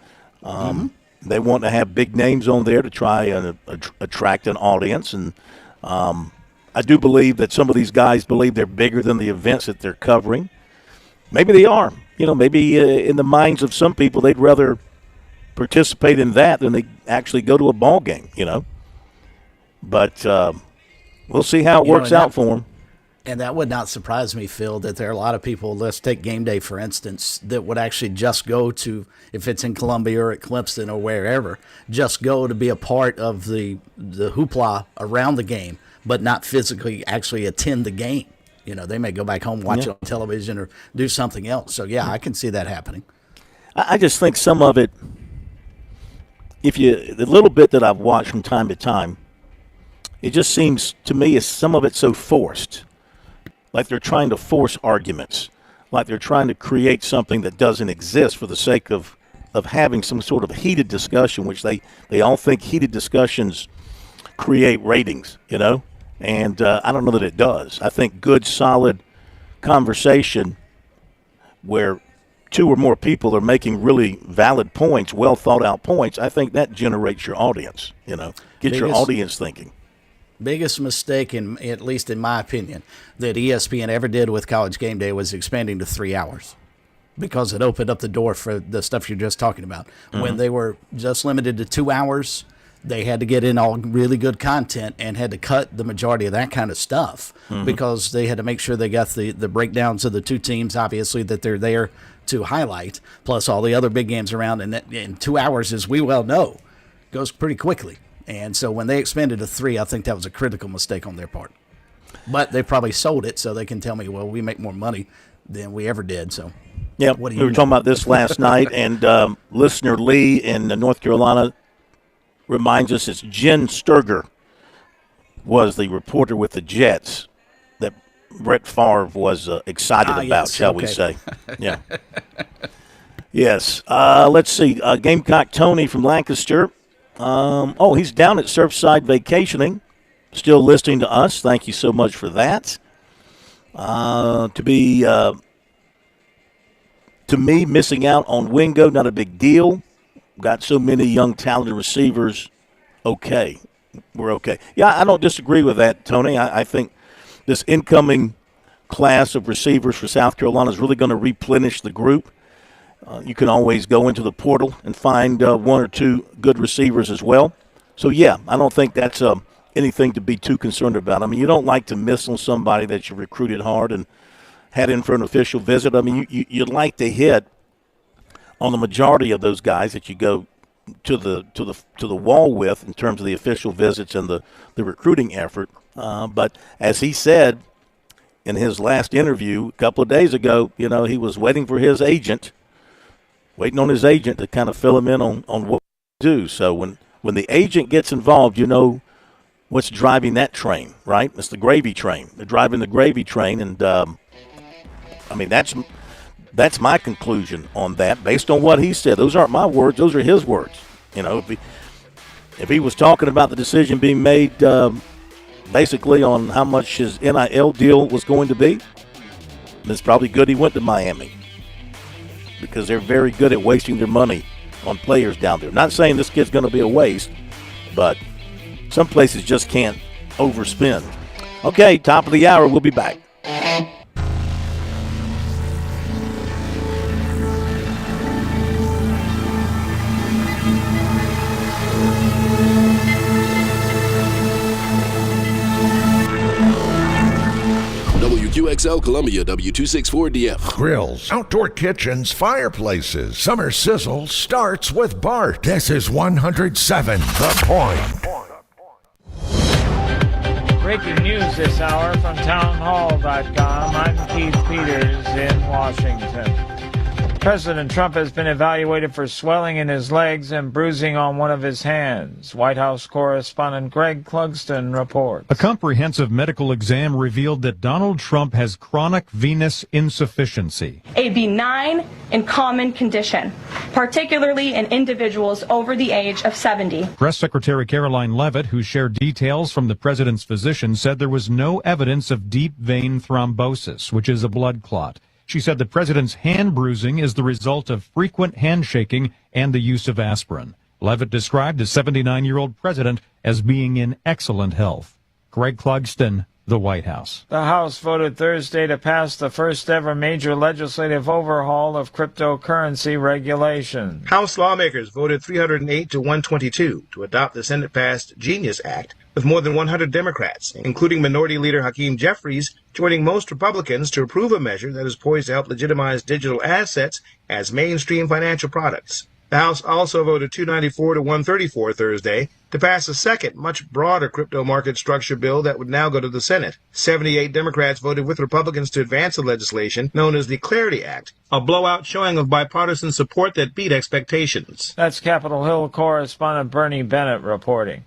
they want to have big names on there to try and attract an audience. And I do believe that some of these guys believe they're bigger than the events that they're covering. Maybe they are. Maybe in the minds of some people, they'd rather participate in that than they actually go to a ball game, But we'll see how it works out for them. And that would not surprise me, Phil, that there are a lot of people, let's take game day, for instance, that would actually just go to, if it's in Columbia or at Clemson or wherever, just go to be a part of the hoopla around the game, but not physically actually attend the game. They may go back home, watch it on television, or do something else. So, yeah, I can see that happening. I just think some of it, the little bit that I've watched from time to time, it just seems to me as some of it's so forced. Like they're trying to force arguments, like they're trying to create something that doesn't exist for the sake of having some sort of heated discussion, which they all think heated discussions create ratings, and I don't know that it does. I think good, solid conversation where two or more people are making really valid points, well thought out points, I think that generates your audience, get your audience thinking. Biggest mistake, at least in my opinion, that ESPN ever did with College Game Day was expanding to 3 hours, because it opened up the door for the stuff you're just talking about. Mm-hmm. When they were just limited to 2 hours, they had to get in all really good content and had to cut the majority of that kind of stuff because they had to make sure they got the breakdowns of the two teams, obviously, that they're there to highlight, plus all the other big games around. And in 2 hours, as we well know, goes pretty quickly. And so when they expanded to 3, I think that was a critical mistake on their part. But they probably sold it so they can tell me, well, we make more money than we ever did. So, yeah, we were talking about this last night, and listener Lee in North Carolina reminds us it's Jen Sturger was the reporter with the Jets that Brett Favre was excited about, yes, shall we say. Yeah. Yes. Let's see. Gamecock Tony from Lancaster. He's down at Surfside vacationing, still listening to us. Thank you so much for that. To me, missing out on Wingo, not a big deal. Got so many young, talented receivers. Okay. We're okay. Yeah, I don't disagree with that, Tony. I think this incoming class of receivers for South Carolina is really going to replenish the group. You can always go into the portal and find one or two good receivers as well. So, yeah, I don't think that's anything to be too concerned about. I mean, you don't like to miss on somebody that you recruited hard and had in for an official visit. I mean, you'd like to hit on the majority of those guys that you go to the wall with in terms of the official visits and the recruiting effort. But as he said in his last interview a couple of days ago, he was waiting on his agent to kind of fill him in on what to do. So when the agent gets involved, what's driving that train, right? It's the gravy train. They're driving the gravy train, and that's my conclusion on that based on what he said. Those aren't my words. Those are his words. If he was talking about the decision being made basically on how much his NIL deal was going to be, it's probably good he went to Miami, because they're very good at wasting their money on players down there. Not saying this kid's going to be a waste, but some places just can't overspend. Okay, top of the hour. We'll be back. WQXL Columbia, W264DF. Grills, outdoor kitchens, fireplaces. Summer sizzle starts with Bart. This is 107 The Point. Breaking news this hour from townhall.com. I'm Keith Peters in Washington. President Trump has been evaluated for swelling in his legs and bruising on one of his hands. White House correspondent Greg Clugston reports. A comprehensive medical exam revealed that Donald Trump has chronic venous insufficiency, a benign and common condition, particularly in individuals over the age of 70. Press Secretary Caroline Leavitt, who shared details from the president's physician, said there was no evidence of deep vein thrombosis, which is a blood clot. She said the president's hand bruising is the result of frequent handshaking and the use of aspirin. Levitt described the 79-year-old president as being in excellent health. Greg Clugston, the White House. The House voted Thursday to pass the first ever major legislative overhaul of cryptocurrency regulation. House lawmakers voted 308 to 122 to adopt the Senate-passed Genius Act, with more than 100 Democrats, including Minority Leader Hakeem Jeffries, joining most Republicans to approve a measure that is poised to help legitimize digital assets as mainstream financial products. The House also voted 294 to 134 Thursday to pass a second, much broader crypto market structure bill that would now go to the Senate. 78 Democrats voted with Republicans to advance the legislation known as the Clarity Act, a blowout showing of bipartisan support that beat expectations. That's Capitol Hill correspondent Bernie Bennett reporting.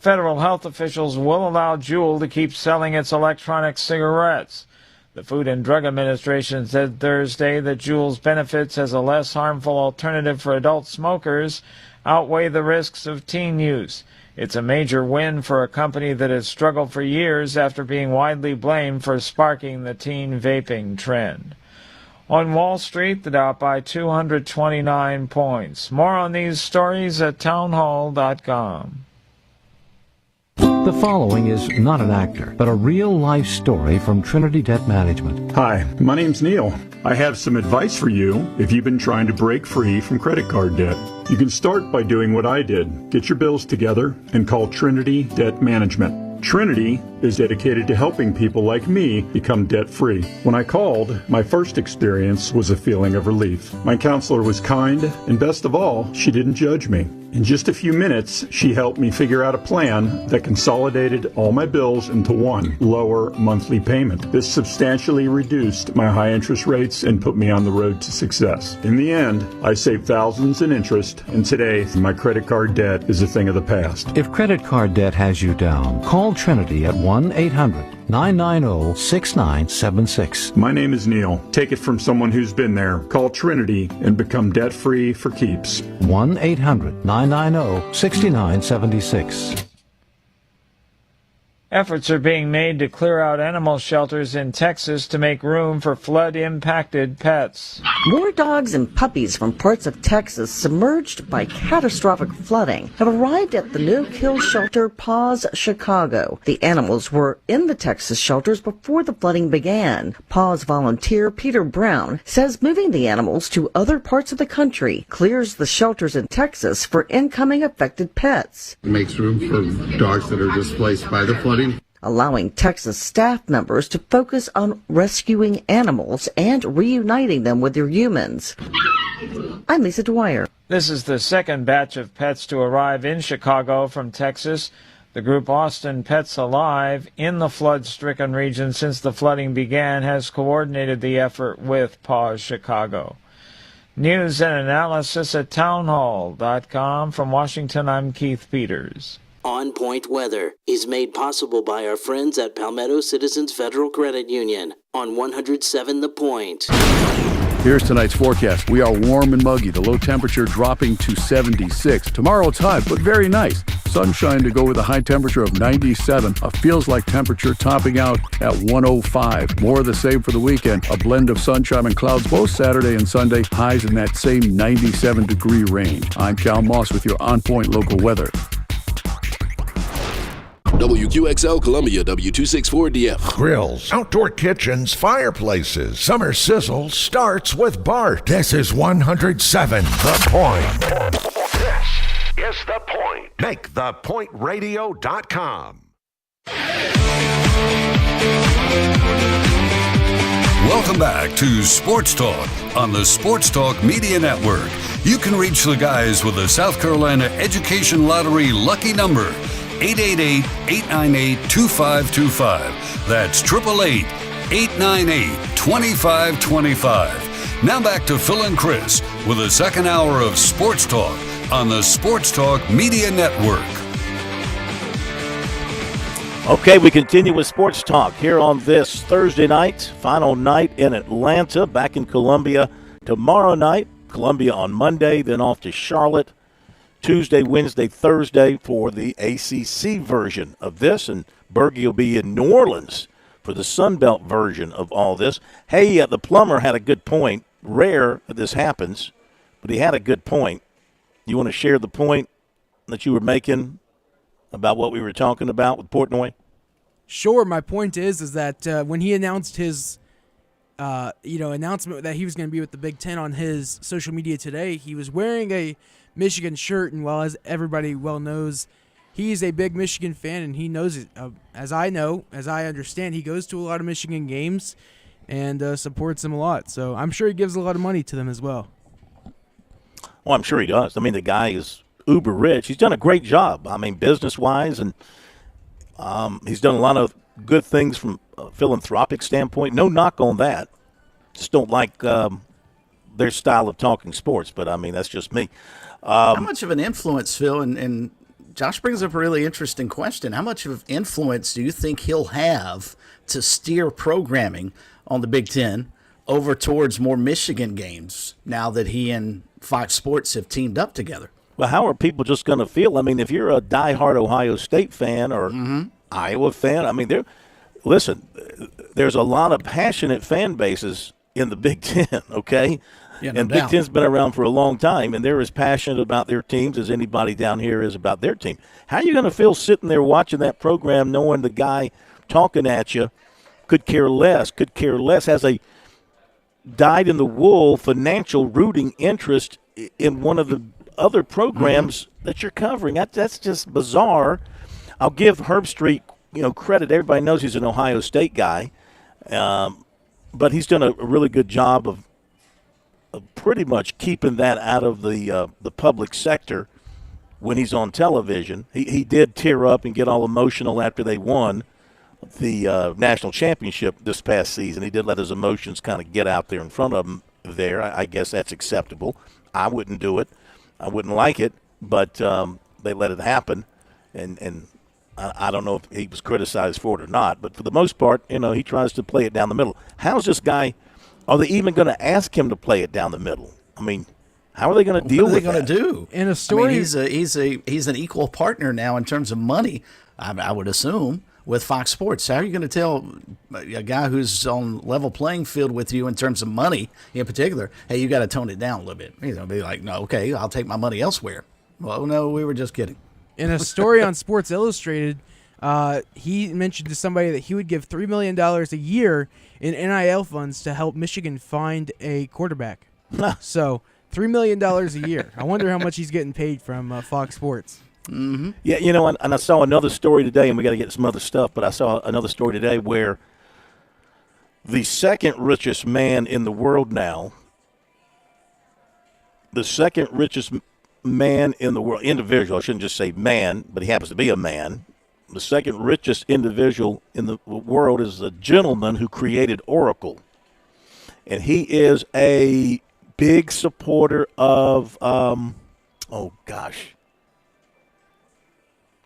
Federal health officials will allow Juul to keep selling its electronic cigarettes. The Food and Drug Administration said Thursday that Juul's benefits as a less harmful alternative for adult smokers outweigh the risks of teen use. It's a major win for a company that has struggled for years after being widely blamed for sparking the teen vaping trend. On Wall Street, the Dow by 229 points. More on these stories at townhall.com. The following is not an actor, but a real-life story from Trinity Debt Management. Hi, my name's Neil. I have some advice for you if you've been trying to break free from credit card debt. You can start by doing what I did. Get your bills together and call Trinity Debt Management. Trinity is dedicated to helping people like me become debt-free. When I called, my first experience was a feeling of relief. My counselor was kind, and best of all, she didn't judge me. In just a few minutes, she helped me figure out a plan that consolidated all my bills into one lower monthly payment. This substantially reduced my high interest rates and put me on the road to success. In the end, I saved thousands in interest, and today, my credit card debt is a thing of the past. If credit card debt has you down, call Trinity at 1-800-990-6976. My name is Neil. Take it from someone who's been there. Call Trinity and become debt-free for keeps. 1-800-990-6976. Efforts are being made to clear out animal shelters in Texas to make room for flood-impacted pets. More dogs and puppies from parts of Texas submerged by catastrophic flooding have arrived at the no-kill shelter Paws Chicago. The animals were in the Texas shelters before the flooding began. Paws volunteer Peter Brown says moving the animals to other parts of the country clears the shelters in Texas for incoming affected pets. It makes room for dogs that are displaced by the flooding, allowing Texas staff members to focus on rescuing animals and reuniting them with their humans. I'm Lisa Dwyer. This is the second batch of pets to arrive in Chicago from Texas. The group Austin Pets Alive, in the flood-stricken region since the flooding began, has coordinated the effort with Paws Chicago. News and analysis at townhall.com. From Washington, I'm Keith Peters. On Point Weather is made possible by our friends at Palmetto Citizens Federal Credit Union on 107 The Point. Here's tonight's forecast. We are warm and muggy. The low temperature dropping to 76. Tomorrow it's hot, but very nice. Sunshine to go with a high temperature of 97. A feels-like temperature topping out at 105. More of the same for the weekend. A blend of sunshine and clouds both Saturday and Sunday. Highs in that same 97-degree range. I'm Cal Moss with your On Point local weather. WQXL Columbia, W264DF. Grills, outdoor kitchens, fireplaces. Summer sizzle starts with Bart. This is 107 The Point. This is The Point. Make thepointradio.com. Welcome back to Sports Talk on the Sports Talk Media Network. You can reach the guys with the South Carolina Education Lottery lucky number. 888-898-2525. That's 888-898-2525. Now back to Phil and Chris with the second hour of Sports Talk on the Sports Talk Media Network. Okay, we continue with Sports Talk here on this Thursday night, final night in Atlanta, back in Columbia tomorrow night. Columbia on Monday, then off to Charlotte Tuesday, Wednesday, Thursday for the ACC version of this, and Bergie will be in New Orleans for the Sun Belt version of all this. Hey, the plumber had a good point. Rare that this happens, but he had a good point. You want to share the point that you were making about what we were talking about with Portnoy? Sure. My point is that when he announced his, announcement that he was going to be with the Big Ten on his social media today, he was wearing a Michigan shirt, and as everybody well knows, he's a big Michigan fan, and he knows it. As I understand, he goes to a lot of Michigan games and supports them a lot. So I'm sure he gives a lot of money to them as well. Well, I'm sure he does. I mean, the guy is uber rich. He's done a great job. I mean, business-wise, and he's done a lot of good things from a philanthropic standpoint. No knock on that. Just don't like their style of talking sports, but, I mean, that's just me. How much of an influence, Phil, and Josh brings up a really interesting question. How much of influence do you think he'll have to steer programming on the Big Ten over towards more Michigan games now that he and Fox Sports have teamed up together? Well, how are people just going to feel? I mean, if you're a diehard Ohio State fan or Iowa fan, I mean, there's a lot of passionate fan bases in the Big Ten, okay? Yeah, no and doubt. Big Ten's been around for a long time, and they're as passionate about their teams as anybody down here is about their team. How are you going to feel sitting there watching that program knowing the guy talking at you could care less, has a dyed-in-the-wool financial rooting interest in one of the other programs that you're covering? That's just bizarre. I'll give Herb Street, credit. Everybody knows he's an Ohio State guy, but he's done a really good job of pretty much keeping that out of the public sector when he's on television. He did tear up and get all emotional after they won the national championship this past season. He did let his emotions kind of get out there in front of him there. I guess that's acceptable. I wouldn't do it. I wouldn't like it, but they let it happen, and I don't know if he was criticized for it or not, but for the most part, he tries to play it down the middle. How's this guy – are they even going to ask him to play it down the middle? I mean, how are they going to deal with that? What are they going to do? In a story, he's an equal partner now in terms of money, I would assume, with Fox Sports. How are you going to tell a guy who's on level playing field with you in terms of money in particular, hey, you got to tone it down a little bit? He's going to be like, no, okay, I'll take my money elsewhere. Well, no, we were just kidding. In a story on Sports Illustrated, he mentioned to somebody that he would give $3 million a year in NIL funds to help Michigan find a quarterback. So $3 million a year. I wonder how much he's getting paid from Fox Sports. Mm-hmm. Yeah, and I saw another story today, and we got to get some other stuff, but I saw another story today where the second richest man in the world now, individual, I shouldn't just say man, but he happens to be a man. The second richest individual in the world is a gentleman who created Oracle. And he is a big supporter of,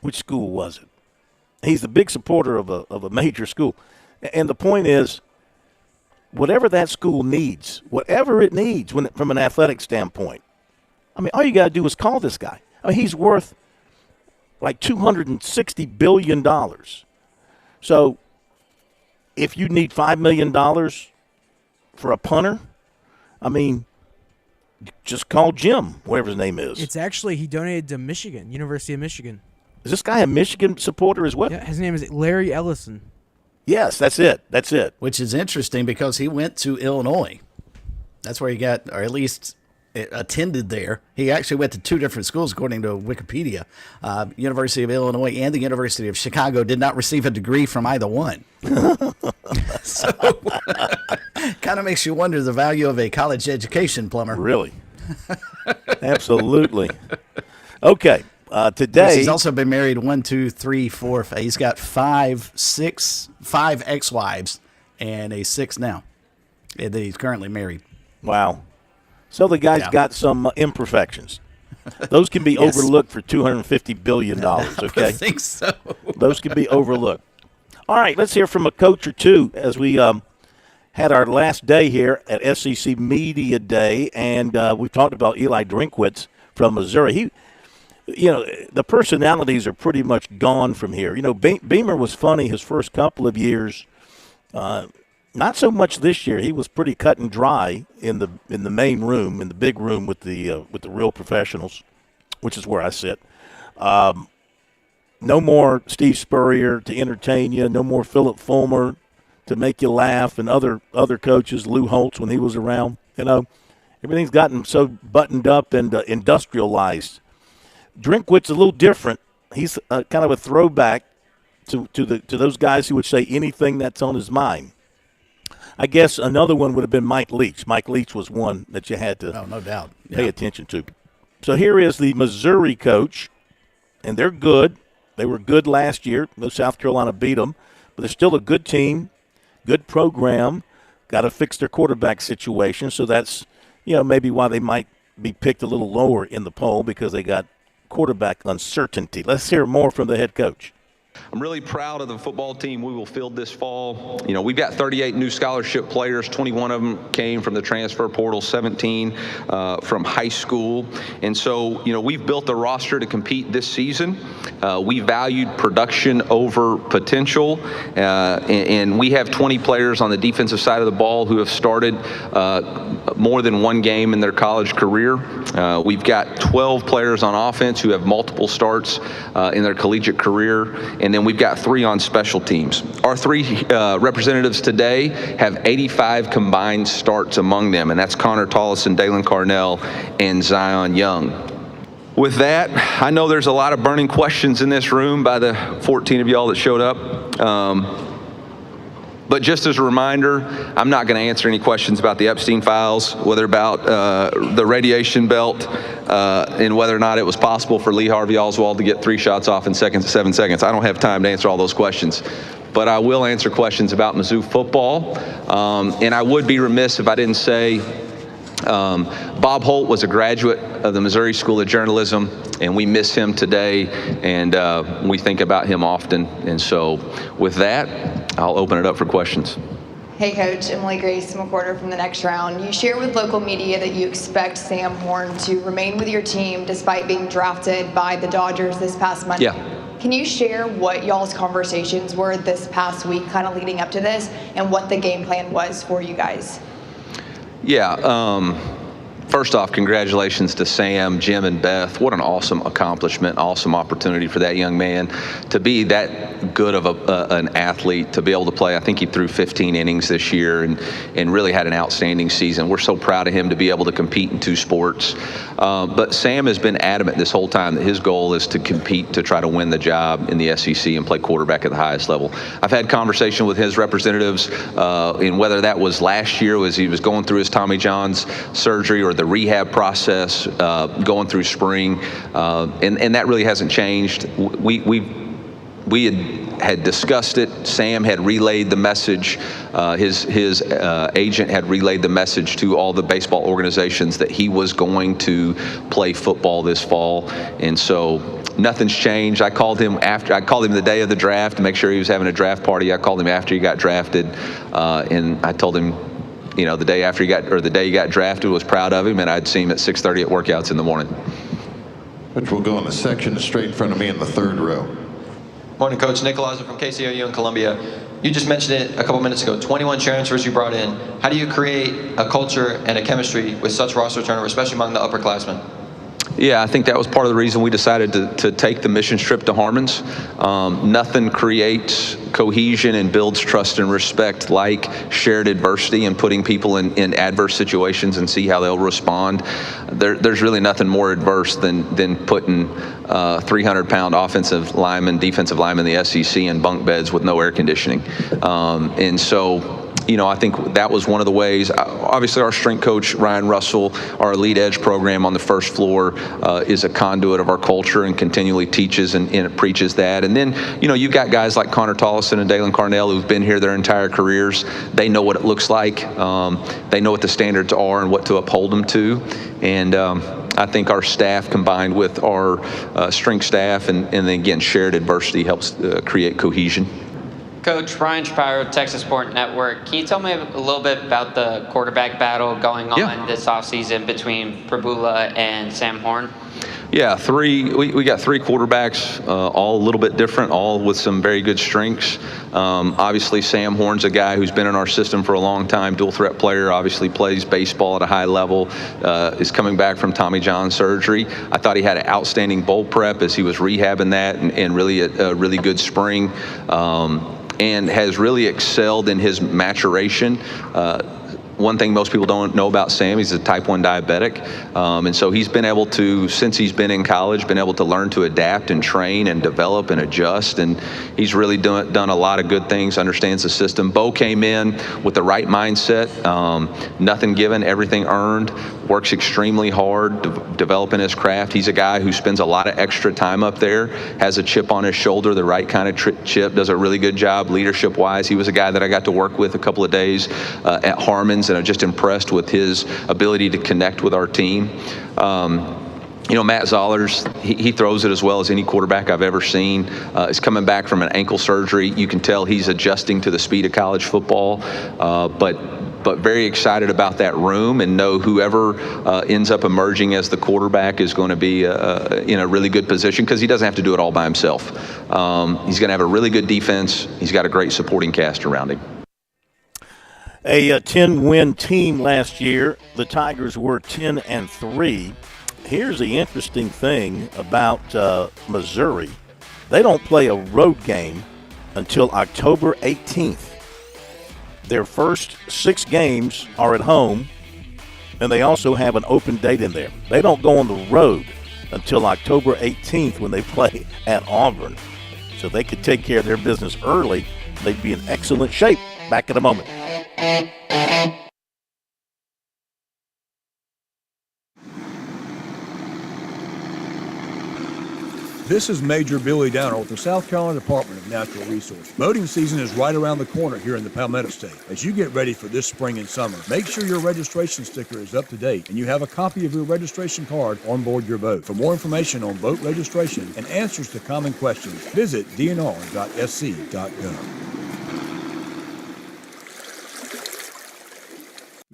which school was it? He's a big supporter of a major school. And the point is, whatever that school needs, whatever it needs from an athletic standpoint, I mean, all you got to do is call this guy. I mean, he's worth like $260 billion. So if you need $5 million for a punter, I mean, just call Jim, whatever his name is. It's actually, he donated to Michigan, University of Michigan. Is this guy a Michigan supporter as well? Yeah, his name is Larry Ellison. Yes, that's it. Which is interesting because he went to Illinois. That's where he got, or at least attended there. He actually went to two different schools, according to Wikipedia. University of Illinois and the University of Chicago did not receive a degree from either one. So, kind of makes you wonder the value of a college education, Plummer. Really? Absolutely. Okay. Today. He's also been married 1, 2, 3, 4. He's got five ex-wives and a sixth now that he's currently married. Wow. So the guy's got some imperfections. Those can be overlooked for $250 billion, okay? I think so. Those can be overlooked. All right, let's hear from a coach or two as we had our last day here at SEC Media Day, and we talked about Eli Drinkwitz from Missouri. The personalities are pretty much gone from here. Beamer was funny his first couple of years Not so much this year. He was pretty cut and dry in the main room, in the big room with the real professionals, which is where I sit. No more Steve Spurrier to entertain you. No more Philip Fulmer to make you laugh, and other coaches, Lou Holtz when he was around. Everything's gotten so buttoned up and industrialized. Drinkwitz's a little different. He's kind of a throwback to those guys who would say anything that's on his mind. I guess another one would have been Mike Leach. Mike Leach was one that you had to no doubt. pay attention to. So here is the Missouri coach, and they're good. They were good last year. No, South Carolina beat them, but they're still a good team, good program. Got to fix their quarterback situation, so that's maybe why they might be picked a little lower in the poll, because they got quarterback uncertainty. Let's hear more from the head coach. I'm really proud of the football team we will field this fall. We've got 38 new scholarship players. 21 of them came from the transfer portal, 17 from high school. And so, we've built a roster to compete this season. We valued production over potential. And we have 20 players on the defensive side of the ball who have started more than one game in their college career. We've got 12 players on offense who have multiple starts in their collegiate career. And then we've got 3 on special teams. Our 3 representatives today have 85 combined starts among them, and that's Connor Tollison, Dalen Carnell, and Zion Young. With that, I know there's a lot of burning questions in this room by the 14 of y'all that showed up. But just as a reminder, I'm not going to answer any questions about the Epstein files, whether about the radiation belt, and whether or not it was possible for Lee Harvey Oswald to get 3 shots off in 7 seconds. I don't have time to answer all those questions. But I will answer questions about Mizzou football. And I would be remiss if I didn't say Bob Holt was a graduate of the Missouri School of Journalism, and we miss him today, and we think about him often. And so with that, I'll open it up for questions. Hey, Coach. Emily Grace McWhorter from The Next Round. You shared with local media that you expect Sam Horn to remain with your team despite being drafted by the Dodgers this past Monday. Yeah. Can you share what y'all's conversations were this past week kind of leading up to this, and what the game plan was for you guys? Yeah. First off, congratulations to Sam, Jim, and Beth. What an awesome accomplishment, awesome opportunity for that young man to be that good of an athlete, to be able to play. I think he threw 15 innings this year and really had an outstanding season. We're so proud of him to be able to compete in 2 sports. But Sam has been adamant this whole time that his goal is to compete to try to win the job in the SEC and play quarterback at the highest level. I've had conversation with his representatives in whether that was last year as he was going through his Tommy John's surgery, or the rehab process going through spring, and that really hasn't changed. We had discussed it. Sam had relayed the message. His agent had relayed the message to all the baseball organizations that he was going to play football this fall, and so nothing's changed. I called him the day of the draft to make sure he was having a draft party. I called him after he got drafted, and I told him, the day after the day he got drafted, was proud of him, and I'd see him at 6:30 at workouts in the morning. Which will go in the section straight in front of me in the 3rd row. Morning, Coach. Nick Eliza from KCOU in Columbia. You just mentioned it a couple minutes ago, 21 transfers you brought in. How do you create a culture and a chemistry with such roster turnover, especially among the upperclassmen? Yeah, I think that was part of the reason we decided to take the mission trip to Harmons. Nothing creates cohesion and builds trust and respect like shared adversity and putting people in adverse situations and see how they'll respond. There's really nothing more adverse than putting 300-pound offensive linemen, defensive linemen in the SEC in bunk beds with no air conditioning. And so, I think that was one of the ways. Obviously, our strength coach, Ryan Russell, our Elite Edge program on the first floor is a conduit of our culture and continually teaches and preaches that. And then, you've got guys like Connor Tollison and Dalen Carnell who've been here their entire careers. They know what it looks like. They know what the standards are and what to uphold them to. And I think our staff combined with our strength staff and then, again, shared adversity helps create cohesion. Coach, Ryan Shapiro, Texas Sport Network. Can you tell me a little bit about the quarterback battle going on this offseason between Prabula and Sam Horn? Yeah, we got three quarterbacks, all a little bit different, all with some very good strengths. Obviously, Sam Horn's a guy who's been in our system for a long time, dual threat player, obviously plays baseball at a high level, is coming back from Tommy John surgery. I thought he had an outstanding bowl prep as he was rehabbing that and really a really good spring, and has really excelled in his maturation. One thing most people don't know about Sam, he's a type 1 diabetic. And so he's been able to, since he's been in college, been able to learn to adapt and train and develop and adjust. And he's really done a lot of good things, understands the system. Bo came in with the right mindset, nothing given, everything earned, works extremely hard, developing his craft. He's a guy who spends a lot of extra time up there, has a chip on his shoulder, the right kind of chip, does a really good job leadership-wise. He was a guy that I got to work with a couple of days at Harmon's, and I'm just impressed with his ability to connect with our team. Matt Zollers, he throws it as well as any quarterback I've ever seen. He's coming back from an ankle surgery. You can tell he's adjusting to the speed of college football, but very excited about that room, and know whoever ends up emerging as the quarterback is going to be in a really good position, because he doesn't have to do it all by himself. He's going to have a really good defense. He's got a great supporting cast around him. A 10-win team last year. The Tigers were 10-3. Here's the interesting thing about Missouri. They don't play a road game until October 18th. Their first 6 games are at home, and they also have an open date in there. They don't go on the road until October 18th when they play at Auburn. So they could take care of their business early. They'd be in excellent shape. Back in a moment. This is Major Billy Downer with the South Carolina Department of Natural Resources. Boating season is right around the corner here in the Palmetto State. As you get ready for this spring and summer, make sure your registration sticker is up to date and you have a copy of your registration card on board your boat. For more information on boat registration and answers to common questions, visit dnr.sc.gov.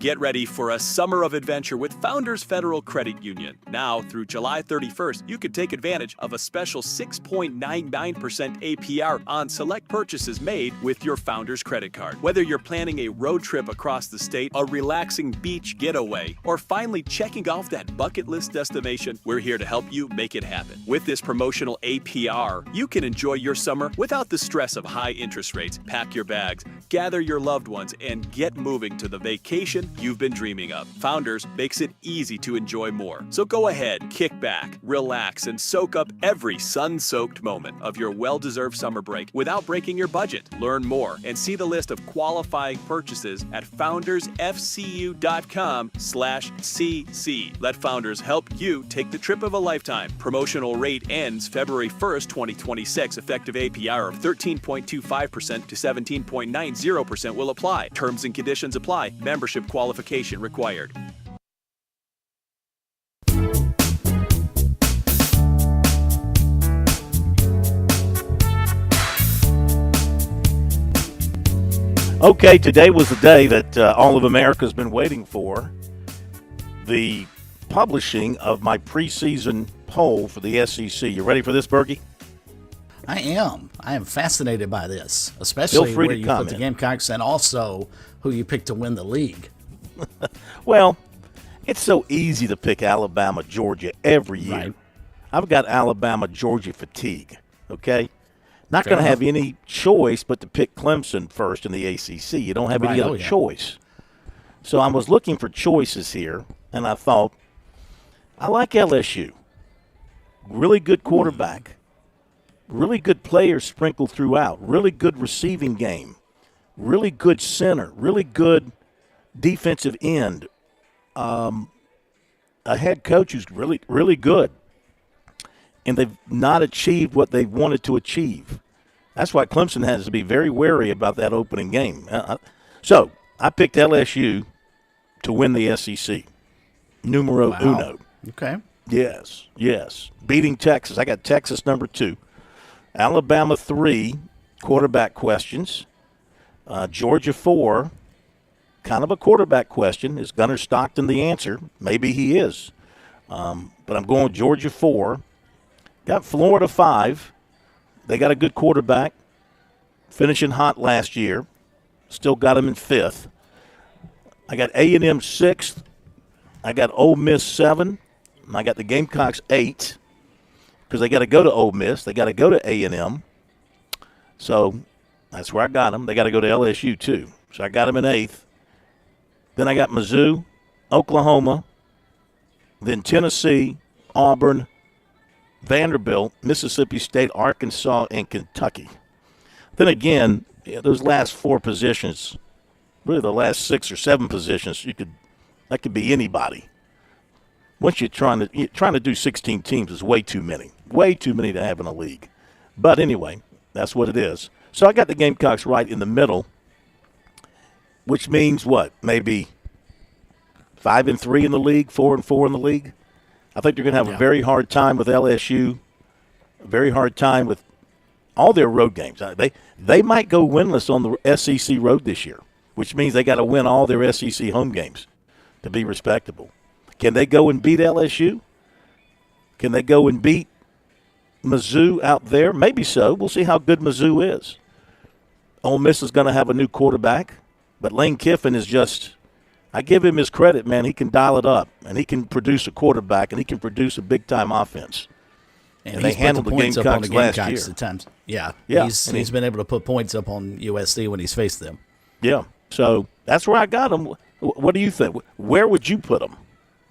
Get ready for a summer of adventure with Founders Federal Credit Union. Now, through July 31st, you can take advantage of a special 6.99% APR on select purchases made with your Founders credit card. Whether you're planning a road trip across the state, a relaxing beach getaway, or finally checking off that bucket list destination, we're here to help you make it happen. With this promotional APR, you can enjoy your summer without the stress of high interest rates. Pack your bags, gather your loved ones, and get moving to the vacation you've been dreaming of. Founders makes it easy to enjoy more. So go ahead, kick back, relax, and soak up every sun-soaked moment of your well-deserved summer break without breaking your budget. Learn more and see the list of qualifying purchases at foundersfcu.com/cc. Let Founders help you take the trip of a lifetime. Promotional rate ends February 1st, 2026. Effective APR of 13.25% to 17.90% will apply. Terms and conditions apply. Membership qualification required. Okay, today was the day that all of America's been waiting for. The publishing of my preseason poll for the SEC. You ready for this, Berkey? I am. I am fascinated by this, especially where you put the Gamecocks and also who you picked to win the league. Well, it's so easy to pick Alabama, Georgia every year. Right. I've got Alabama, Georgia fatigue, okay? Not going to have any choice but to pick Clemson first in the ACC. You don't have any other choice. So I was looking for choices here, and I thought, I like LSU. Really good quarterback. Really good players sprinkled throughout. Really good receiving game. Really good center. Really good defensive end. A head coach who's really, really good. And they've not achieved what they wanted to achieve. That's why Clemson has to be very wary about that opening game. So I picked LSU to win the SEC. Numero uno. Okay. Yes. Beating Texas. I got Texas number 2. Alabama 3, quarterback questions. Georgia 4, kind of a quarterback question. Is Gunnar Stockton the answer? Maybe he is. But I'm going Georgia 4. Got Florida 5. They got a good quarterback, finishing hot last year. Still got them in 5th. I got A&M 6th. I got Ole Miss 7. And I got the Gamecocks 8 because they got to go to Ole Miss. They got to go to A&M. So that's where I got them. They got to go to LSU too. So I got them in 8th. Then I got Mizzou, Oklahoma, then Tennessee, Auburn, Vanderbilt, Mississippi State, Arkansas, and Kentucky. Then again, those last 4 positions, really the last 6 or 7 positions, that could be anybody. Once you're trying to do 16 teams is way too many to have in a league. But anyway, that's what it is. So I got the Gamecocks right in the middle, which means what? Maybe 5-3 in the league, 4-4 in the league. I think you're going to have a very hard time with LSU, a very hard time with all their road games. They might go winless on the SEC road this year, which means they got to win all their SEC home games to be respectable. Can they go and beat LSU? Can they go and beat Mizzou out there? Maybe so. We'll see how good Mizzou is. Ole Miss is going to have a new quarterback, but Lane Kiffin is just – I give him his credit, man. He can dial it up, and he can produce a quarterback, and he can produce a big-time offense. And they handled the Gamecocks last year. At times. Yeah. Yeah. He's been able to put points up on USC when he's faced them. Yeah. So that's where I got him. What do you think? Where would you put him?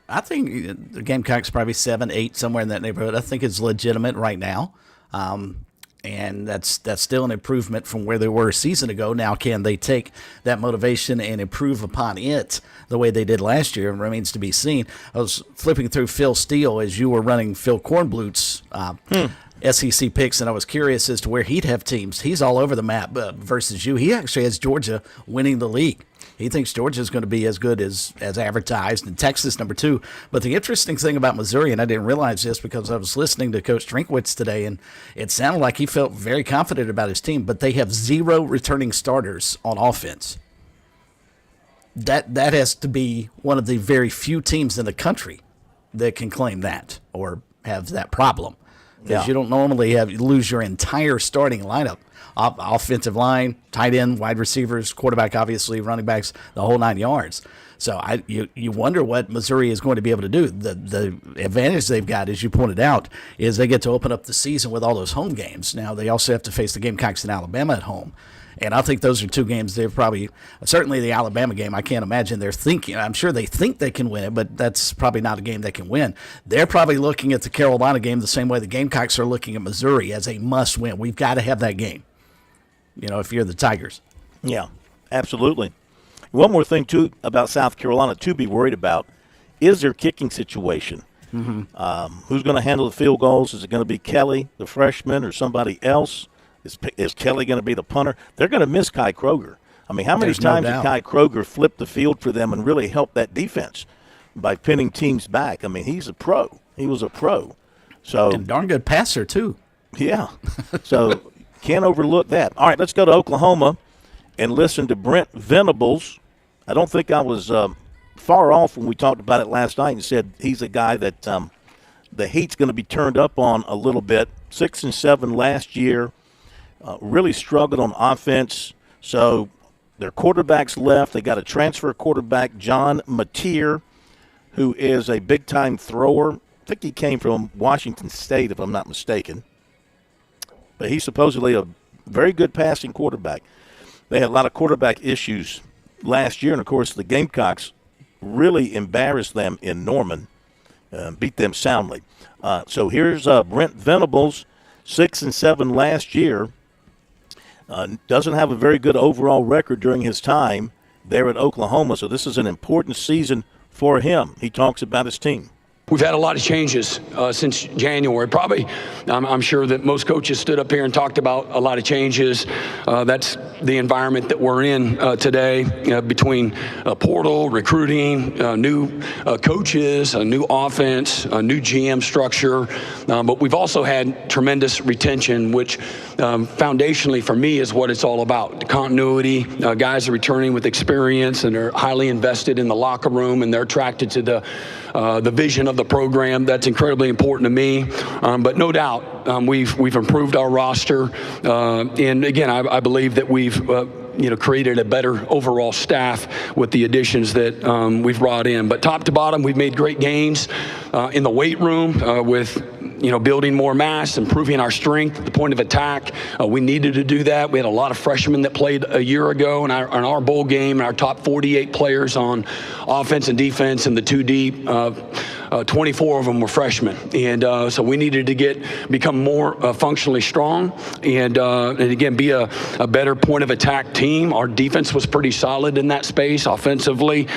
I think the Gamecocks probably 7, 8, somewhere in that neighborhood. I think it's legitimate right now. And that's still an improvement from where they were a season ago. Now, can they take that motivation and improve upon it the way they did last year? It remains to be seen. I was flipping through Phil Steele as you were running Phil Kornblut's SEC picks, and I was curious as to where he'd have teams. He's all over the map versus you. He actually has Georgia winning the league. He thinks Georgia is going to be as good as advertised, and Texas number 2. But the interesting thing about Missouri, and I didn't realize this because I was listening to Coach Drinkwitz today, and it sounded like he felt very confident about his team, but they have 0 returning starters on offense. That has to be one of the very few teams in the country that can claim that or have that problem. Because you don't normally lose your entire starting lineup. Offensive line, tight end, wide receivers, quarterback, obviously, running backs, the whole 9 yards. So you wonder what Missouri is going to be able to do. The advantage they've got, as you pointed out, is they get to open up the season with all those home games. Now, they also have to face the Gamecocks in Alabama at home. And I think those are 2 games they're probably – certainly the Alabama game, I can't imagine they're thinking – I'm sure they think they can win it, but that's probably not a game they can win. They're probably looking at the Carolina game the same way the Gamecocks are looking at Missouri as a must-win. We've got to have that game, if you're the Tigers. Yeah, absolutely. One more thing, too, about South Carolina to be worried about is their kicking situation. Mm-hmm. Who's going to handle the field goals? Is it going to be Kelly, the freshman, or somebody else? Is Kelly going to be the punter? They're going to miss Kai Kroger. I mean, how many times did Kai Kroger flip the field for them and really help that defense by pinning teams back? I mean, he's a pro. He was a pro. And darn good passer, too. Yeah. So can't overlook that. All right, let's go to Oklahoma and listen to Brent Venables. I don't think I was far off when we talked about it last night and said he's a guy that the heat's going to be turned up on a little bit. 6-7 last year. Really struggled on offense. So their quarterback's left. They got a transfer quarterback, John Mateer, who is a big-time thrower. I think he came from Washington State, if I'm not mistaken. But he's supposedly a very good passing quarterback. They had a lot of quarterback issues last year, and, of course, the Gamecocks really embarrassed them in Norman, beat them soundly. So here's Brent Venables, 6-7 last year. Doesn't have a very good overall record during his time there at Oklahoma, so this is an important season for him. He talks about his team. We've had a lot of changes since January. Probably, I'm sure that most coaches stood up here and talked about a lot of changes. That's the environment that we're in today between portal, recruiting, new coaches, a new offense, a new GM structure. But we've also had tremendous retention, which foundationally for me is what it's all about. The continuity, guys are returning with experience and are highly invested in the locker room, and they're attracted to the vision of the program. That's incredibly important to me. But no doubt, we've improved our roster. And again, I believe that we've created a better overall staff with the additions that we've brought in. But top to bottom, we've made great gains in the weight room with building more mass, improving our strength at the point of attack. We needed to do that. We had a lot of freshmen that played a year ago in our bowl game, and our top 48 players on offense and defense in the 2 deep. 24 of them were freshmen, and so we needed to become more functionally strong and again be a better point of attack team. Our defense was pretty solid in that space. Offensively,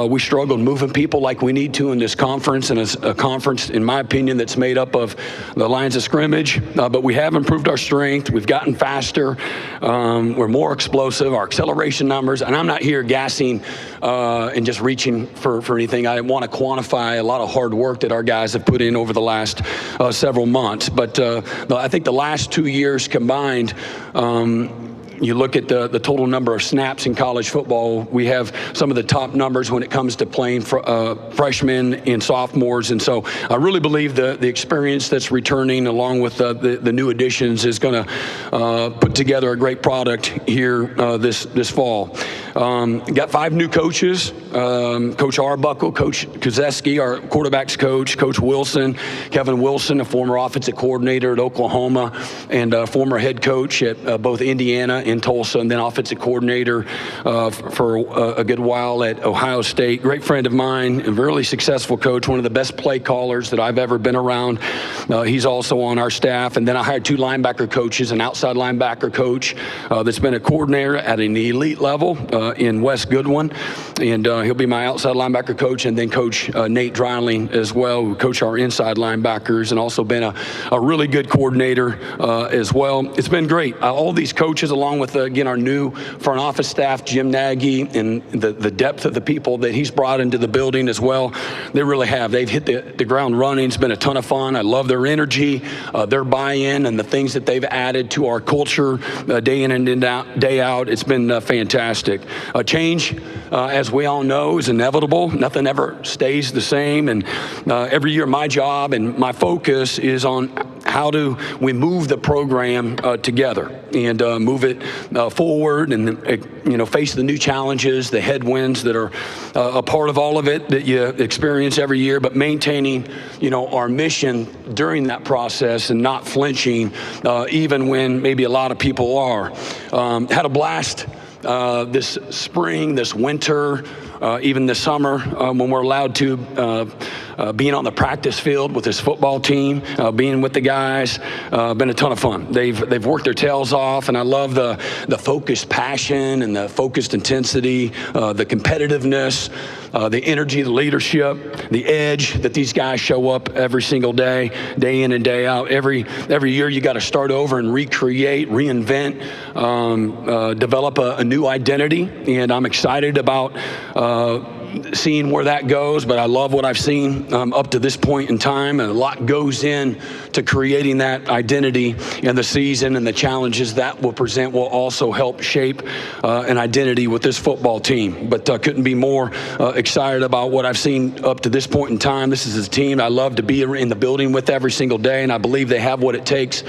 we struggled moving people like we need to in this conference, and it's a conference, in my opinion, that's made up of the lines of scrimmage. But we have improved our strength. We've gotten faster. We're more explosive. Our acceleration numbers, and I'm not here gassing and just reaching for anything. I want to quantify a lot of hard work that our guys have put in over the last several months. But I think the last 2 years combined, you look at the total number of snaps in college football, we have some of the top numbers when it comes to playing freshmen and sophomores. And so I really believe the experience that's returning along with the new additions is going to put together a great product here this fall. Got 5 new coaches, Coach Arbuckle, Coach Kozeski, our quarterback's coach, Coach Wilson, Kevin Wilson, a former offensive coordinator at Oklahoma and former head coach at both Indiana and Tulsa, and then offensive coordinator for a good while at Ohio State. Great friend of mine, a really successful coach, one of the best play callers that I've ever been around. He's also on our staff. And then I hired 2 linebacker coaches, an outside linebacker coach that's been a coordinator at an elite level in Wes Goodwin, and he'll be my outside linebacker coach, and then Coach Nate Dreiling as well, who coach our inside linebackers and also been a really good coordinator as well. It's been great. All these coaches, along with, again, our new front office staff, Jim Nagy, and the depth of the people that he's brought into the building as well, they really have. They've hit the ground running. It's been a ton of fun. I love their energy, their buy-in, and the things that they've added to our culture day in and day out. It's been fantastic. Change, as we all know, is inevitable. Nothing ever stays the same. And every year my job and my focus is on how do we move the program together and move it forward and face the new challenges, the headwinds that are a part of all of it that you experience every year, but maintaining our mission during that process and not flinching even when maybe a lot of people are. Had a blast this spring, this winter, even this summer when we're allowed to being on the practice field with this football team, being with the guys, been a ton of fun. They've worked their tails off, and I love the focused passion and the focused intensity, the competitiveness, the energy, the leadership, the edge that these guys show up every single day in and day out. Every year you got to start over and recreate, reinvent, develop a new identity, and I'm excited about seeing where that goes, but I love what I've seen up to this point in time, and a lot goes in to creating that identity, and the season and the challenges that will present will also help shape an identity with this football team. But couldn't be more excited about what I've seen up to this point in time. This is a team I love to be in the building with every single day, and I believe they have what it takes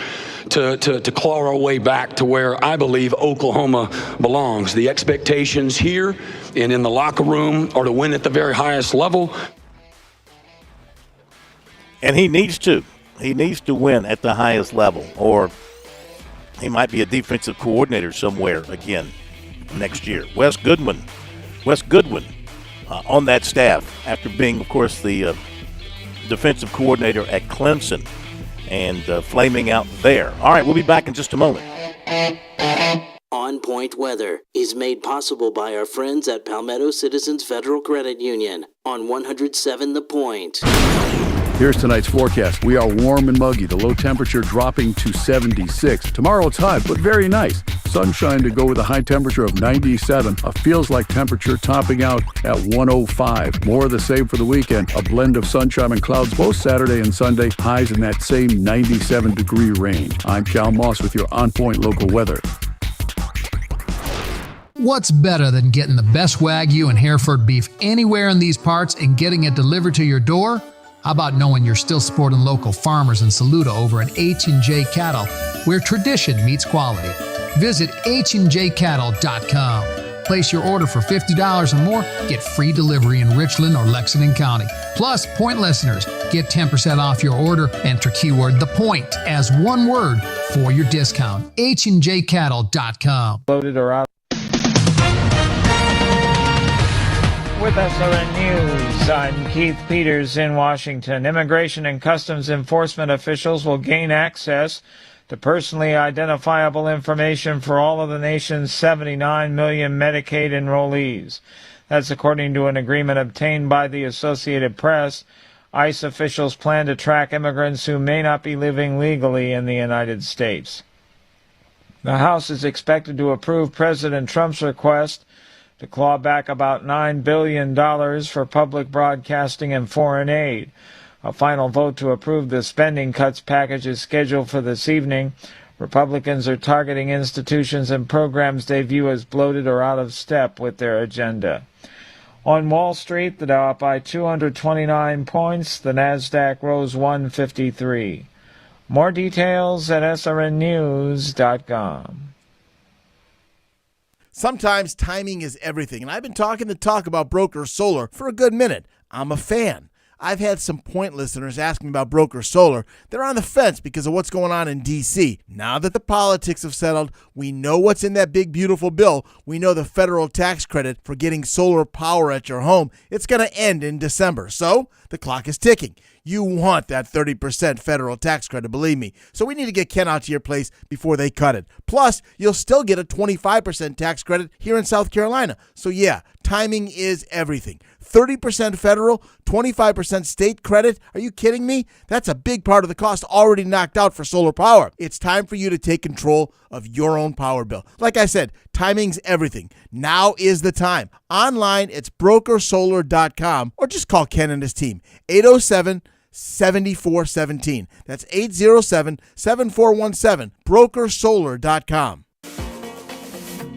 to claw our way back to where I believe Oklahoma belongs. The expectations here and in the locker room are to win at the very highest level. And he needs to. He needs to win at the highest level, or he might be a defensive coordinator somewhere again next year. Wes Goodwin on that staff after being, of course, the defensive coordinator at Clemson and flaming out there. All right, we'll be back in just a moment. On Point Weather is made possible by our friends at Palmetto Citizens Federal Credit Union on 107 The Point. Here's tonight's forecast. We are warm and muggy. The low temperature dropping to 76. Tomorrow it's hot, but very nice. Sunshine to go with a high temperature of 97. A feels-like temperature topping out at 105. More of the same for the weekend. A blend of sunshine and clouds both Saturday and Sunday. Highs in that same 97-degree range. I'm Cal Moss with your on-point local weather. What's better than getting the best Wagyu and Hereford beef anywhere in these parts and getting it delivered to your door? How about knowing you're still supporting local farmers in Saluda over at H&J Cattle, where tradition meets quality? Visit HandJCattle.com. Place your order for $50 or more, get free delivery in Richland or Lexington County. Plus, Point listeners get 10% off your order. Enter keyword The Point as one word for your discount. HandJCattle.com. Loaded or out. With SRN News, I'm Keith Peters in Washington. Immigration and Customs Enforcement officials will gain access to personally identifiable information for all of the nation's 79 million Medicaid enrollees. That's according to an agreement obtained by the Associated Press. ICE officials plan to track immigrants who may not be living legally in the United States. The House is expected to approve President Trump's request to claw back about $9 billion for public broadcasting and foreign aid. A final vote to approve the spending cuts package is scheduled for this evening. Republicans are targeting institutions and programs they view as bloated or out of step with their agenda. On Wall Street, the Dow up by 229 points. The Nasdaq rose 153. More details at srnnews.com. Sometimes timing is everything, and I've been talking the talk about Broker Solar for a good minute. I'm a fan. I've had some Point listeners ask me about Broker Solar. They're on the fence because of what's going on in D.C. Now that the politics have settled, we know what's in that big, beautiful bill. We know the federal tax credit for getting solar power at your home. It's going to end in December, so the clock is ticking. You want that 30% federal tax credit, believe me. So we need to get Ken out to your place before they cut it. Plus, you'll still get a 25% tax credit here in South Carolina. So yeah, timing is everything. 30% federal, 25% state credit. Are you kidding me? That's a big part of the cost already knocked out for solar power. It's time for you to take control of your own power bill. Like I said, timing's everything. Now is the time. Online, it's brokersolar.com or just call Ken and his team. 807-7417. That's 807-7417. brokersolar.com.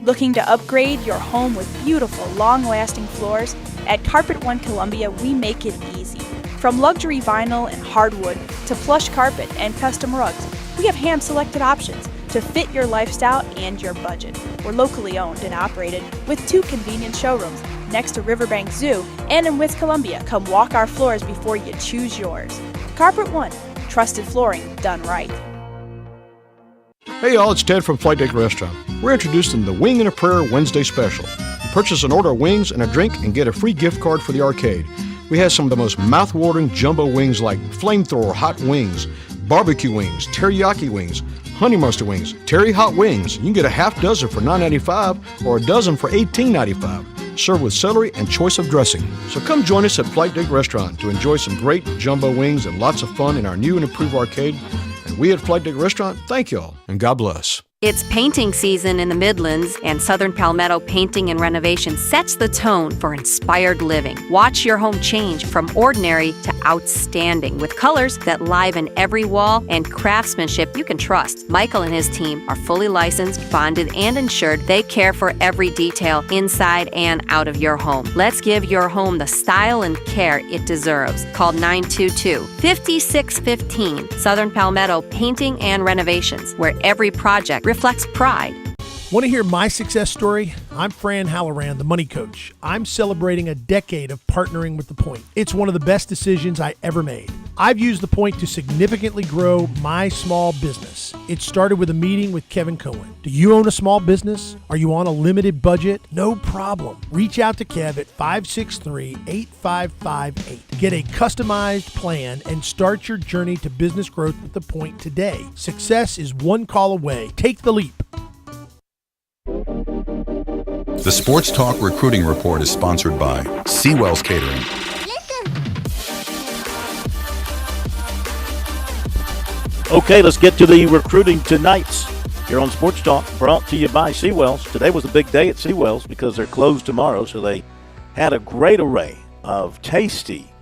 Looking to upgrade your home with beautiful, long-lasting floors? At Carpet One Columbia, we make it easy. From luxury vinyl and hardwood to plush carpet and custom rugs, we have hand-selected options to fit your lifestyle and your budget. We're locally owned and operated with 2 convenient showrooms next to Riverbank Zoo and in West Columbia. Come walk our floors before you choose yours. Carpet One, trusted flooring done right. Hey y'all, it's Ted from Flight Deck Restaurant. We're introducing the Wing and a Prayer Wednesday special. You purchase an order of wings and a drink and get a free gift card for the arcade. We have some of the most mouth-watering jumbo wings like flamethrower hot wings, barbecue wings, teriyaki wings, honey mustard wings, terry hot wings. You can get a half dozen for $9.95 or a dozen for $18.95. Served with celery and choice of dressing. So come join us at Flight Deck Restaurant to enjoy some great jumbo wings and lots of fun in our new and improved arcade. And we at Flight Deck Restaurant thank y'all and God bless. It's painting season in the Midlands, and Southern Palmetto Painting and Renovation sets the tone for inspired living. Watch your home change from ordinary to outstanding with colors that liven every wall and craftsmanship you can trust. Michael and his team are fully licensed, bonded, and insured. They care for every detail inside and out of your home. Let's give your home the style and care it deserves. Call 922-5615. Southern Palmetto Painting and Renovations, where every project reflects pride. Want to hear my success story? I'm Fran Halloran, the money coach. I'm celebrating a decade of partnering with The Point. It's one of the best decisions I ever made. I've used The Point to significantly grow my small business. It started with a meeting with Kevin Cohen. Do you own a small business? Are you on a limited budget? No problem. Reach out to Kev at 563-8558. Get a customized plan and start your journey to business growth with The Point today. Success is one call away. Take the leap. The Sports Talk Recruiting Report is sponsored by Seawell's Catering. Okay, let's get to the recruiting tonight here on Sports Talk, brought to you by Seawells. Today was a big day at Seawells because they're closed tomorrow, so they had a great array of tasty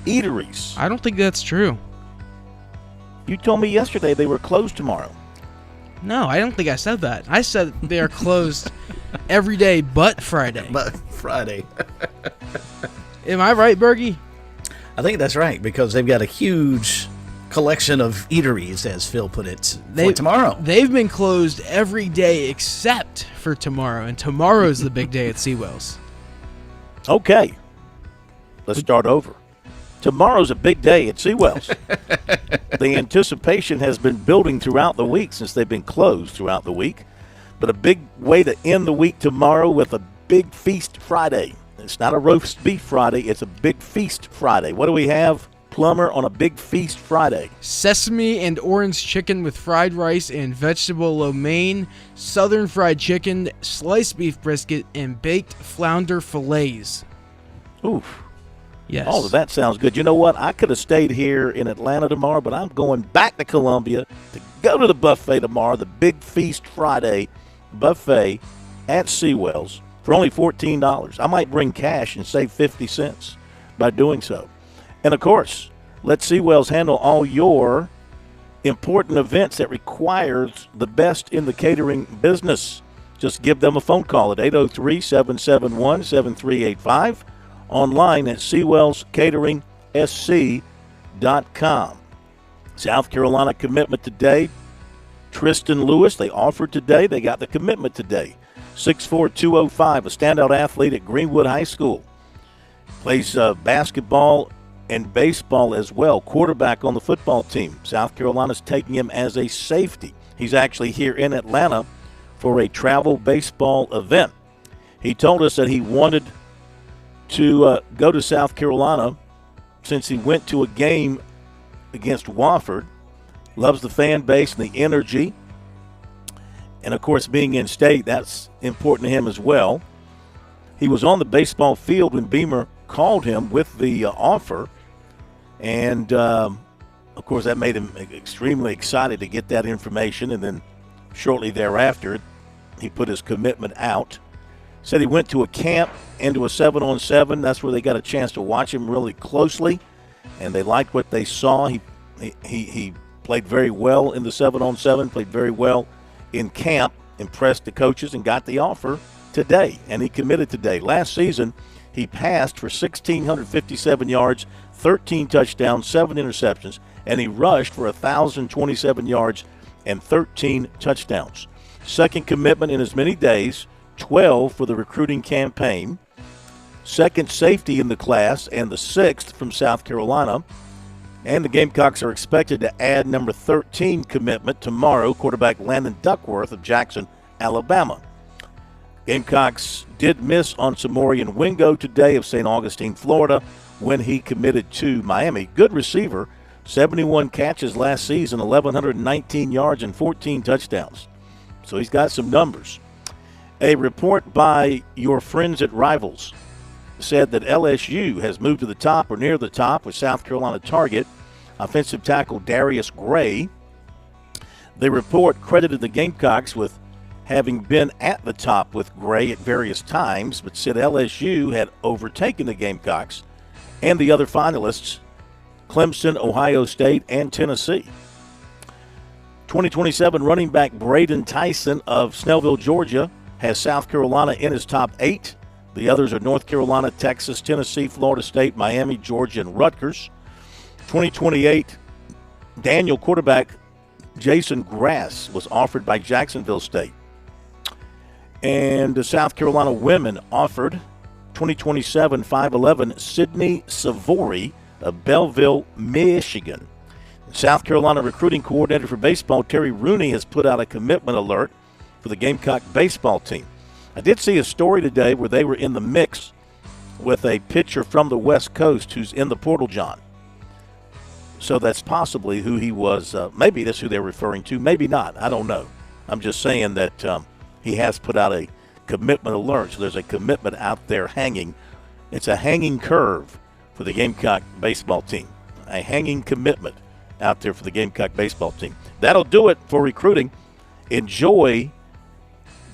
eateries. I don't think that's true. You told me yesterday they were closed tomorrow. No, I don't think I said that. I said they are closed every day but Friday. But Friday. Am I right, Bergie? I think that's right, because they've got a huge collection of eateries, as Phil put it, for tomorrow. They've been closed every day except for tomorrow, and tomorrow's the big day at Seawells. Okay, let's start over. Tomorrow's a big day at Seawells. The anticipation has been building throughout the week since they've been closed throughout the week. But a big way to end the week tomorrow with a big feast Friday. It's not a roast beef Friday, it's a big feast Friday. What do we have, Plumber, on a big feast Friday? Sesame and orange chicken with fried rice and vegetable lo mein, southern fried chicken, sliced beef brisket, and baked flounder fillets. Oof. Yes. All of that sounds good. You know what? I could have stayed here in Atlanta tomorrow, but I'm going back to Columbia to go to the buffet tomorrow, the Big Feast Friday buffet at Seawells for only $14. I might bring cash and save 50 cents by doing so. And, of course, let Seawells handle all your important events that requires the best in the catering business. Just give them a phone call at 803-771-7385. Online at SeawellsCateringSC.com. South Carolina commitment today. Tristan Lewis, they offered today. They got the commitment today. 6'4", 205, a standout athlete at Greenwood High School. Plays basketball and baseball as well. Quarterback on the football team. South Carolina's taking him as a safety. He's actually here in Atlanta for a travel baseball event. He told us that he wanted to go to South Carolina since he went to a game against Wofford. Loves the fan base and the energy. And, of course, being in state, that's important to him as well. He was on the baseball field when Beamer called him with the offer. And, of course, that made him extremely excited to get that information. And then shortly thereafter, he put his commitment out. Said he went to a camp into a 7-on-7. That's where they got a chance to watch him really closely, and they liked what they saw. He played very well in the 7-on-7, played very well in camp, impressed the coaches, and got the offer today, and he committed today. Last season, he passed for 1,657 yards, 13 touchdowns, 7 interceptions, and he rushed for 1,027 yards and 13 touchdowns. Second commitment in as many days, 12 for the recruiting campaign. Second safety in the class, and the 6th from South Carolina. And the Gamecocks are expected to add number 13 commitment tomorrow, quarterback Landon Duckworth of Jackson, Alabama. Gamecocks did miss on Samorian Wingo today of St. Augustine, Florida, when he committed to Miami. Good receiver, 71 catches last season, 1,119 yards and 14 touchdowns. So he's got some numbers. A report by your friends at Rivals said that LSU has moved to the top or near the top with South Carolina target offensive tackle Darius Gray. The report credited the Gamecocks with having been at the top with Gray at various times, but said LSU had overtaken the Gamecocks and the other finalists, Clemson, Ohio State, and Tennessee. 2027 running back Braden Tyson of Snellville, Georgia, has South Carolina in his top 8. The others are North Carolina, Texas, Tennessee, Florida State, Miami, Georgia, and Rutgers. 2028 Daniel quarterback Jason Grass was offered by Jacksonville State. And the South Carolina women offered 2027 5'11 Sydney Savory of Belleville, Michigan. South Carolina recruiting coordinator for baseball Terry Rooney has put out a commitment alert for the Gamecock baseball team. I did see a story today where they were in the mix with a pitcher from the West Coast who's in the portal, John. So that's possibly who he was. Maybe that's who they're referring to. Maybe not. I don't know. I'm just saying that he has put out a commitment alert. So there's a commitment out there hanging. It's a hanging curve for the Gamecock baseball team. A hanging commitment out there for the Gamecock baseball team. That'll do it for recruiting. Enjoy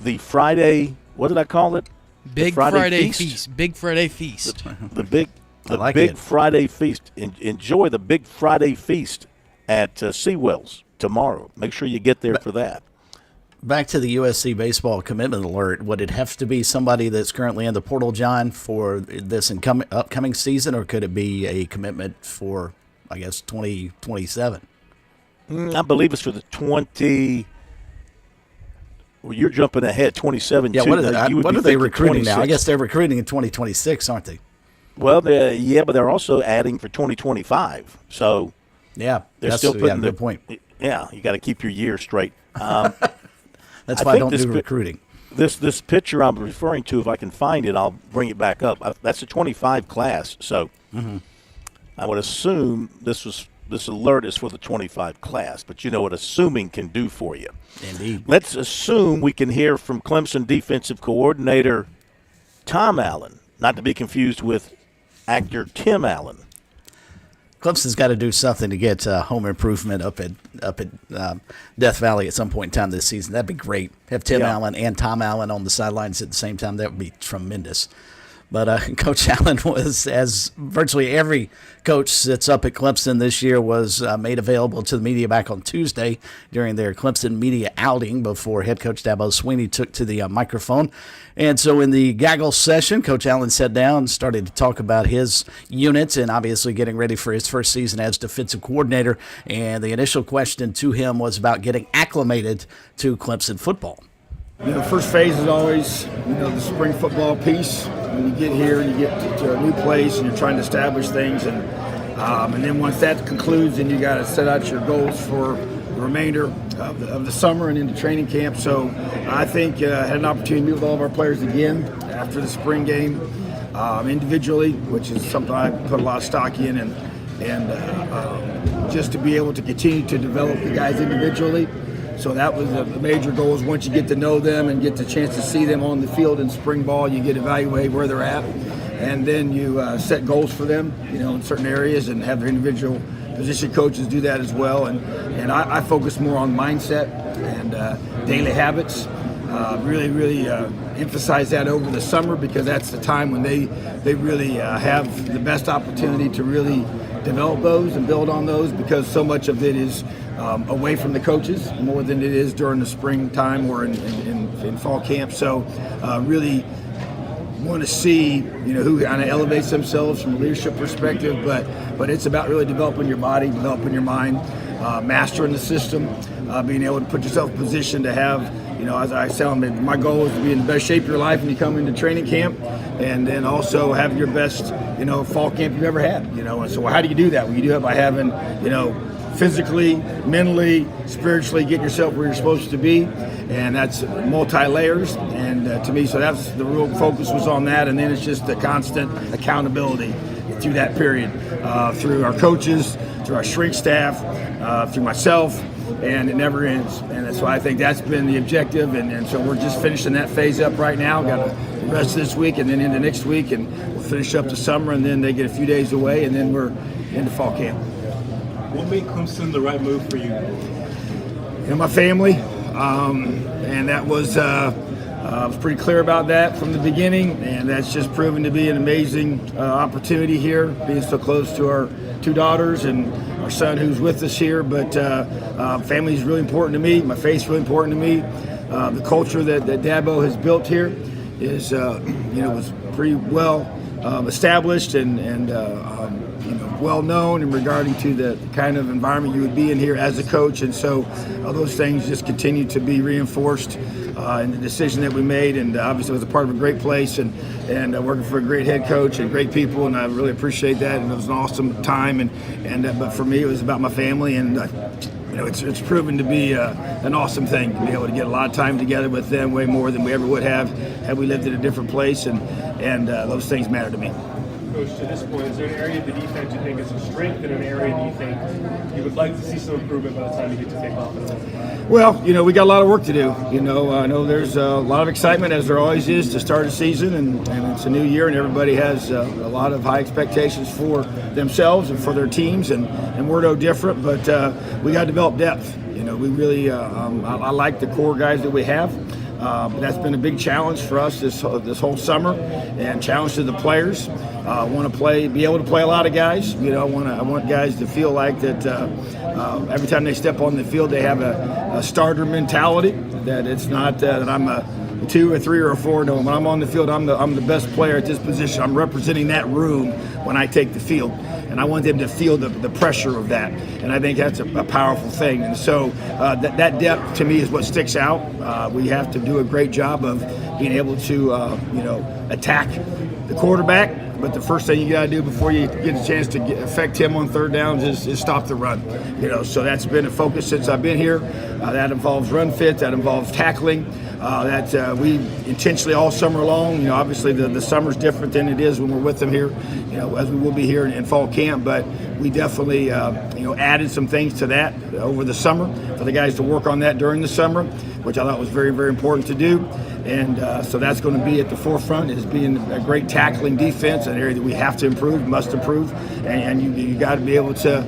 the Friday, what did I call it? Big Friday feast. Big Friday feast. The big it. Friday feast. Enjoy the Big Friday feast at Seawells tomorrow. Make sure you get there for that. Back to the USC baseball commitment alert. Would it have to be somebody that's currently in the portal, John, for this upcoming season, or could it be a commitment for, I guess, 2027? I believe it's for the 20. Well, you're jumping ahead, 27. Yeah, what are they recruiting 26. now? I guess they're recruiting in 2026, aren't they? Well, but they're also adding for 2025. So yeah, they're still putting good point. Yeah, you got to keep your year straight. That's why I don't do recruiting. This picture I'm referring to, if I can find it, I'll bring it back up. That's a 25 class. So I would assume this alert is for the 25 class, but you know what assuming can do for you. Indeed. Let's assume we can hear from Clemson defensive coordinator Tom Allen, not to be confused with actor Tim Allen. Clemson's got to do something to get home improvement up at Death Valley at some point in time this season. That'd be great. Have Tim Allen and Tom Allen on the sidelines at the same time. That would be tremendous. But Coach Allen was, as virtually every coach that's up at Clemson this year, was made available to the media back on Tuesday during their Clemson media outing before head coach Dabo Swinney took to the microphone. And so in the gaggle session, Coach Allen sat down and started to talk about his units and obviously getting ready for his first season as defensive coordinator. And the initial question to him was about getting acclimated to Clemson football. First phase is always, the spring football piece. When you get here and you get to a new place and you're trying to establish things, and then once that concludes, then you got to set out your goals for the remainder of the summer and into training camp. So I think I had an opportunity to meet with all of our players again after the spring game, individually, which is something I put a lot of stock in, and just to be able to continue to develop the guys individually. So that was a major goal. Is once you get to know them and get the chance to see them on the field in spring ball, you get to evaluate where they're at, and then you set goals for them, in certain areas, and have their individual position coaches do that as well. And I focus more on mindset and daily habits. Really emphasize that over the summer, because that's the time when they really have the best opportunity to really develop those and build on those, because so much of it is away from the coaches more than it is during the springtime or in fall camp. So really want to see who kind of elevates themselves from a leadership perspective, but it's about really developing your body, developing your mind, mastering the system, being able to put yourself in a position to have, as I tell them, my goal is to be in the best shape of your life when you come into training camp, and then also have your best fall camp you've ever had. And so how do you do that? Well, you do it by having physically, mentally, spiritually, getting yourself where you're supposed to be, and that's multi-layers. And to me, so that's the real focus was on that, and then it's just the constant accountability through that period, through our coaches, through our shrink staff, through myself, and it never ends. And so I think that's been the objective, and so we're just finishing that phase up right now. Got the rest of this week and then into next week, and we'll finish up the summer, and then they get a few days away, and then we're into fall camp. What made Clemson the right move for you? My family, and that was I was pretty clear about that from the beginning, and that's just proven to be an amazing opportunity here, being so close to our two daughters and our son who's with us here. But family is really important to me. My faith's really important to me. The culture that Dabo has built here is, was pretty well established and well known in regarding to the kind of environment you would be in here as a coach, and so those things just continue to be reinforced in the decision that we made. And obviously it was a part of a great place and working for a great head coach and great people, and I really appreciate that, and it was an awesome time. But for me, it was about my family, and it's proven to be an awesome thing to be able to get a lot of time together with them, way more than we ever would have had we lived in a different place, and those things matter to me. Coach, to this point, is there an area of the defense you think is a strength and an area that you think you would like to see some improvement by the time you get to take off? Well, we got a lot of work to do. I know there's a lot of excitement, as there always is, to start a season, and it's a new year, and everybody has a lot of high expectations for themselves and for their teams, and we're no different, but we got to develop depth. We really, I like the core guys that we have. That's been a big challenge for us this whole summer, and challenge to the players. Want to be able to play a lot of guys. I want guys to feel like that every time they step on the field, they have a starter mentality. That it's not that I'm a 2 or 3 or a 4. No, when I'm on the field, I'm the best player at this position. I'm representing that room when I take the field, and I want them to feel the pressure of that. And I think that's a powerful thing. And so that depth to me is what sticks out. We have to do a great job of being able to attack the quarterback. But the first thing you got to do before you get a chance to affect him on third downs is stop the run. So that's been a focus since I've been here. That involves run fit. That involves tackling. That we intentionally all summer long. Obviously the summer's different than it is when we're with them here. As we will be here in fall camp. But we definitely added some things to that over the summer for the guys to work on that during the summer, which I thought was very, very important to do. And so that's going to be at the forefront, is being a great tackling defense, an area that we have to improve, must improve. And you got to be able to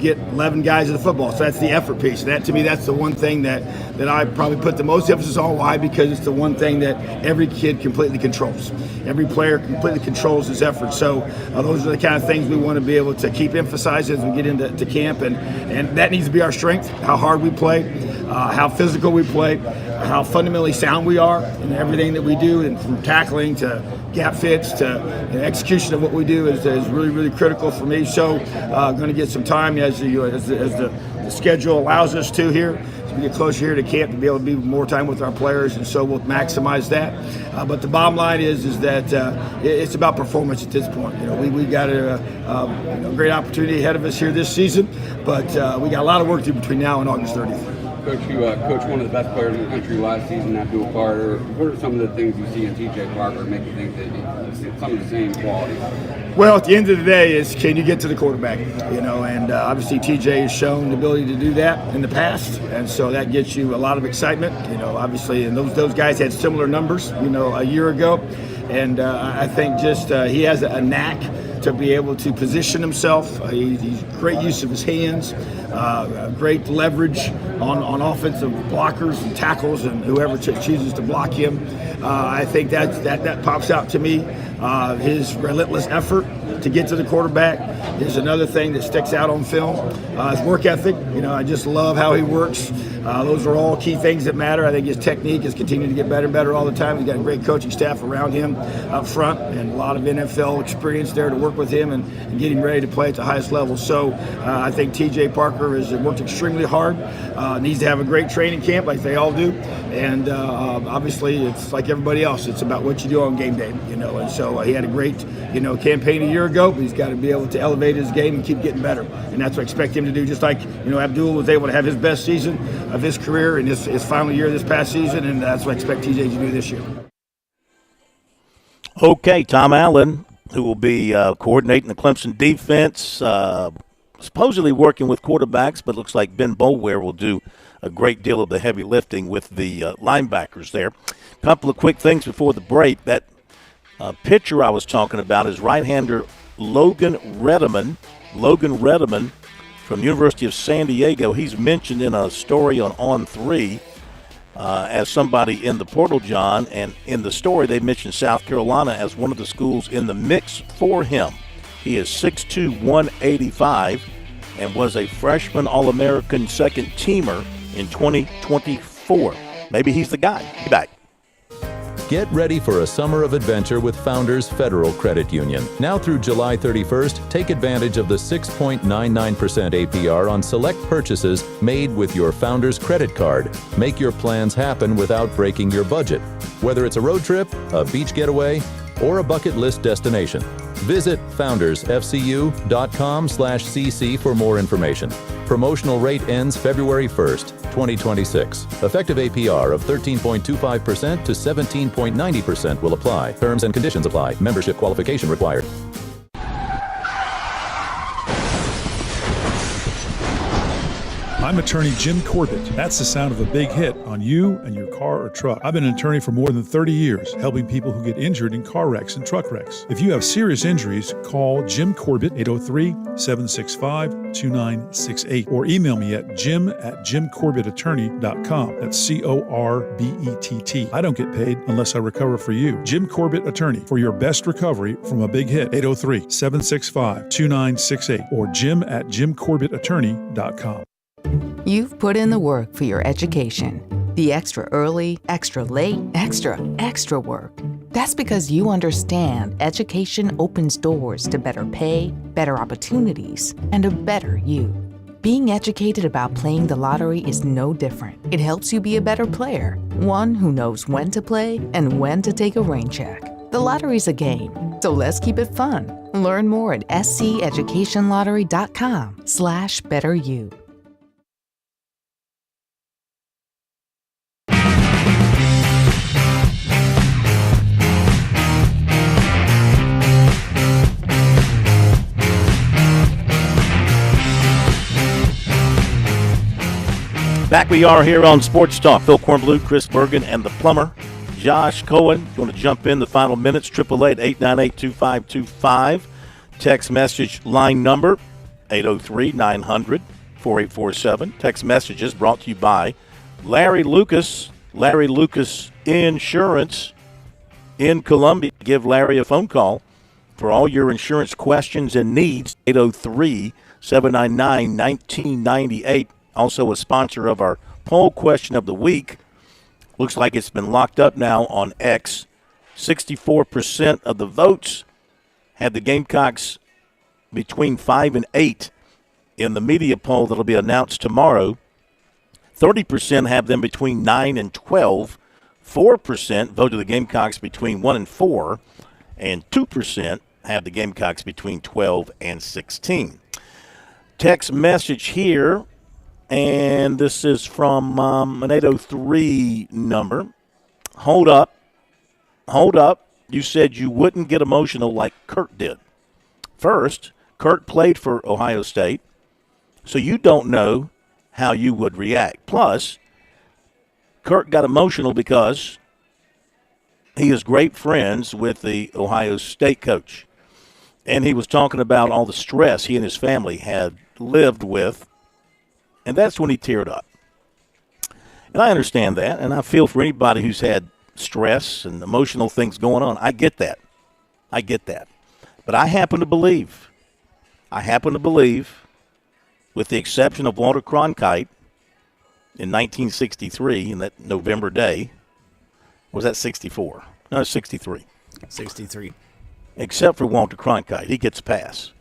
get 11 guys in the football. So that's the effort piece. That, to me, that's the one thing that I probably put the most emphasis on. Why? Because it's the one thing that every kid completely controls. Every player completely controls his effort. So those are the kind of things we want to be able to keep emphasizing as we get into camp. And that needs to be our strength, how hard we play, how physical we play, how fundamentally sound we are in everything that we do, and from tackling to gap fits to execution of what we do is really, really critical for me. So going to get some time as the schedule allows us to here. As we get closer here to camp, to be able to be more time with our players, and so we'll maximize that. But the bottom line is that it's about performance at this point. We got a great opportunity ahead of us here this season, but we got a lot of work to do between now and August 30th. Coach, you coached one of the best players in the country last season, Abdul Carter. What are some of the things you see in TJ Parker make you think that some of the same qualities? Well, at the end of the day, is can you get to the quarterback? And obviously TJ has shown the ability to do that in the past, and so that gets you a lot of excitement. Obviously, and those guys had similar numbers, a year ago, and I think just he has a knack to be able to position himself. He's great use of his hands, great leverage on offensive blockers and tackles and whoever chooses to block him. I think that pops out to me. His relentless effort to get to the quarterback is another thing that sticks out on film. His work ethic, I just love how he works. Those are all key things that matter. I think his technique is continuing to get better and better all the time. He's got a great coaching staff around him up front, and a lot of NFL experience there to work with him and get him ready to play at the highest level. So I think TJ Parker has worked extremely hard. Needs to have a great training camp like they all do. And obviously it's like everybody else. It's about what you do on game day, And so he had a great, campaign a year ago, but he's got to be able to elevate his game and keep getting better. And that's what I expect him to do, just like, Abdul was able to have his best season of his career in his final year this past season, and that's what I expect TJ to do this year. Okay, Tom Allen, who will be coordinating the Clemson defense, supposedly working with quarterbacks, but looks like Ben Boulware will do a great deal of the heavy lifting with the linebackers there. A couple of quick things before the break. That pitcher I was talking about is right-hander Logan Redeman from University of San Diego. He's mentioned in a story on On3 as somebody in the portal, John, and in the story they mentioned South Carolina as one of the schools in the mix for him. He is 6'2", 185, and was a freshman All-American second teamer in 2024. Maybe he's the guy. Be back. Get ready for a summer of adventure with Founders Federal Credit Union. Now through July 31st, take advantage of the 6.99% APR on select purchases made with your Founders credit card. Make your plans happen without breaking your budget. Whether it's a road trip, a beach getaway, or a bucket list destination. Visit foundersfcu.com/cc for more information. Promotional rate ends February 1st, 2026. Effective APR of 13.25% to 17.90% will apply. Terms and conditions apply. Membership qualification required. I'm attorney Jim Corbett. That's the sound of a big hit on you and your car or truck. I've been an attorney for more than 30 years, helping people who get injured in car wrecks and truck wrecks. If you have serious injuries, call Jim Corbett, 803-765-2968, or email me at jim@jimcorbettattorney.com. That's Corbett. I don't get paid unless I recover for you. Jim Corbett Attorney, for your best recovery from a big hit, 803-765-2968, or jim@jimcorbettattorney.com. You've put in the work for your education. The extra early, extra late, extra work. That's because you understand education opens doors to better pay, better opportunities, and a better you. Being educated about playing the lottery is no different. It helps you be a better player, one who knows when to play and when to take a rain check. The lottery's a game, so let's keep it fun. Learn more at sceducationlottery.com/betteryou. Back we are here on Sports Talk. Phil Kornbluth, Chris Bergen, and the plumber, Josh Cohen. Going to jump in the final minutes. 888-898-2525. Text message line number, 803-900-4847. Text messages brought to you by Larry Lucas. Larry Lucas Insurance in Columbia. Give Larry a phone call for all your insurance questions and needs. 803-799-1998. Also a sponsor of our poll question of the week. Looks like it's been locked up now on X. 64% of the votes had the Gamecocks between 5 and 8 in the media poll that'll be announced tomorrow. 30% have them between 9 and 12. 4% voted the Gamecocks between 1 and 4. And 2% have the Gamecocks between 12 and 16. Text message here. And this is from an 803 number. Hold up. You said you wouldn't get emotional like Kurt did. First, Kurt played for Ohio State, so you don't know how you would react. Plus, Kurt got emotional because he is great friends with the Ohio State coach. And he was talking about all the stress he and his family had lived with. And that's when he teared up. And I understand that, and I feel for anybody who's had stress and emotional things going on. I get that. But I happen to believe, with the exception of Walter Cronkite in 1963, in that November day, was that 64? No, 63. 63. Except for Walter Cronkite. He gets a pass.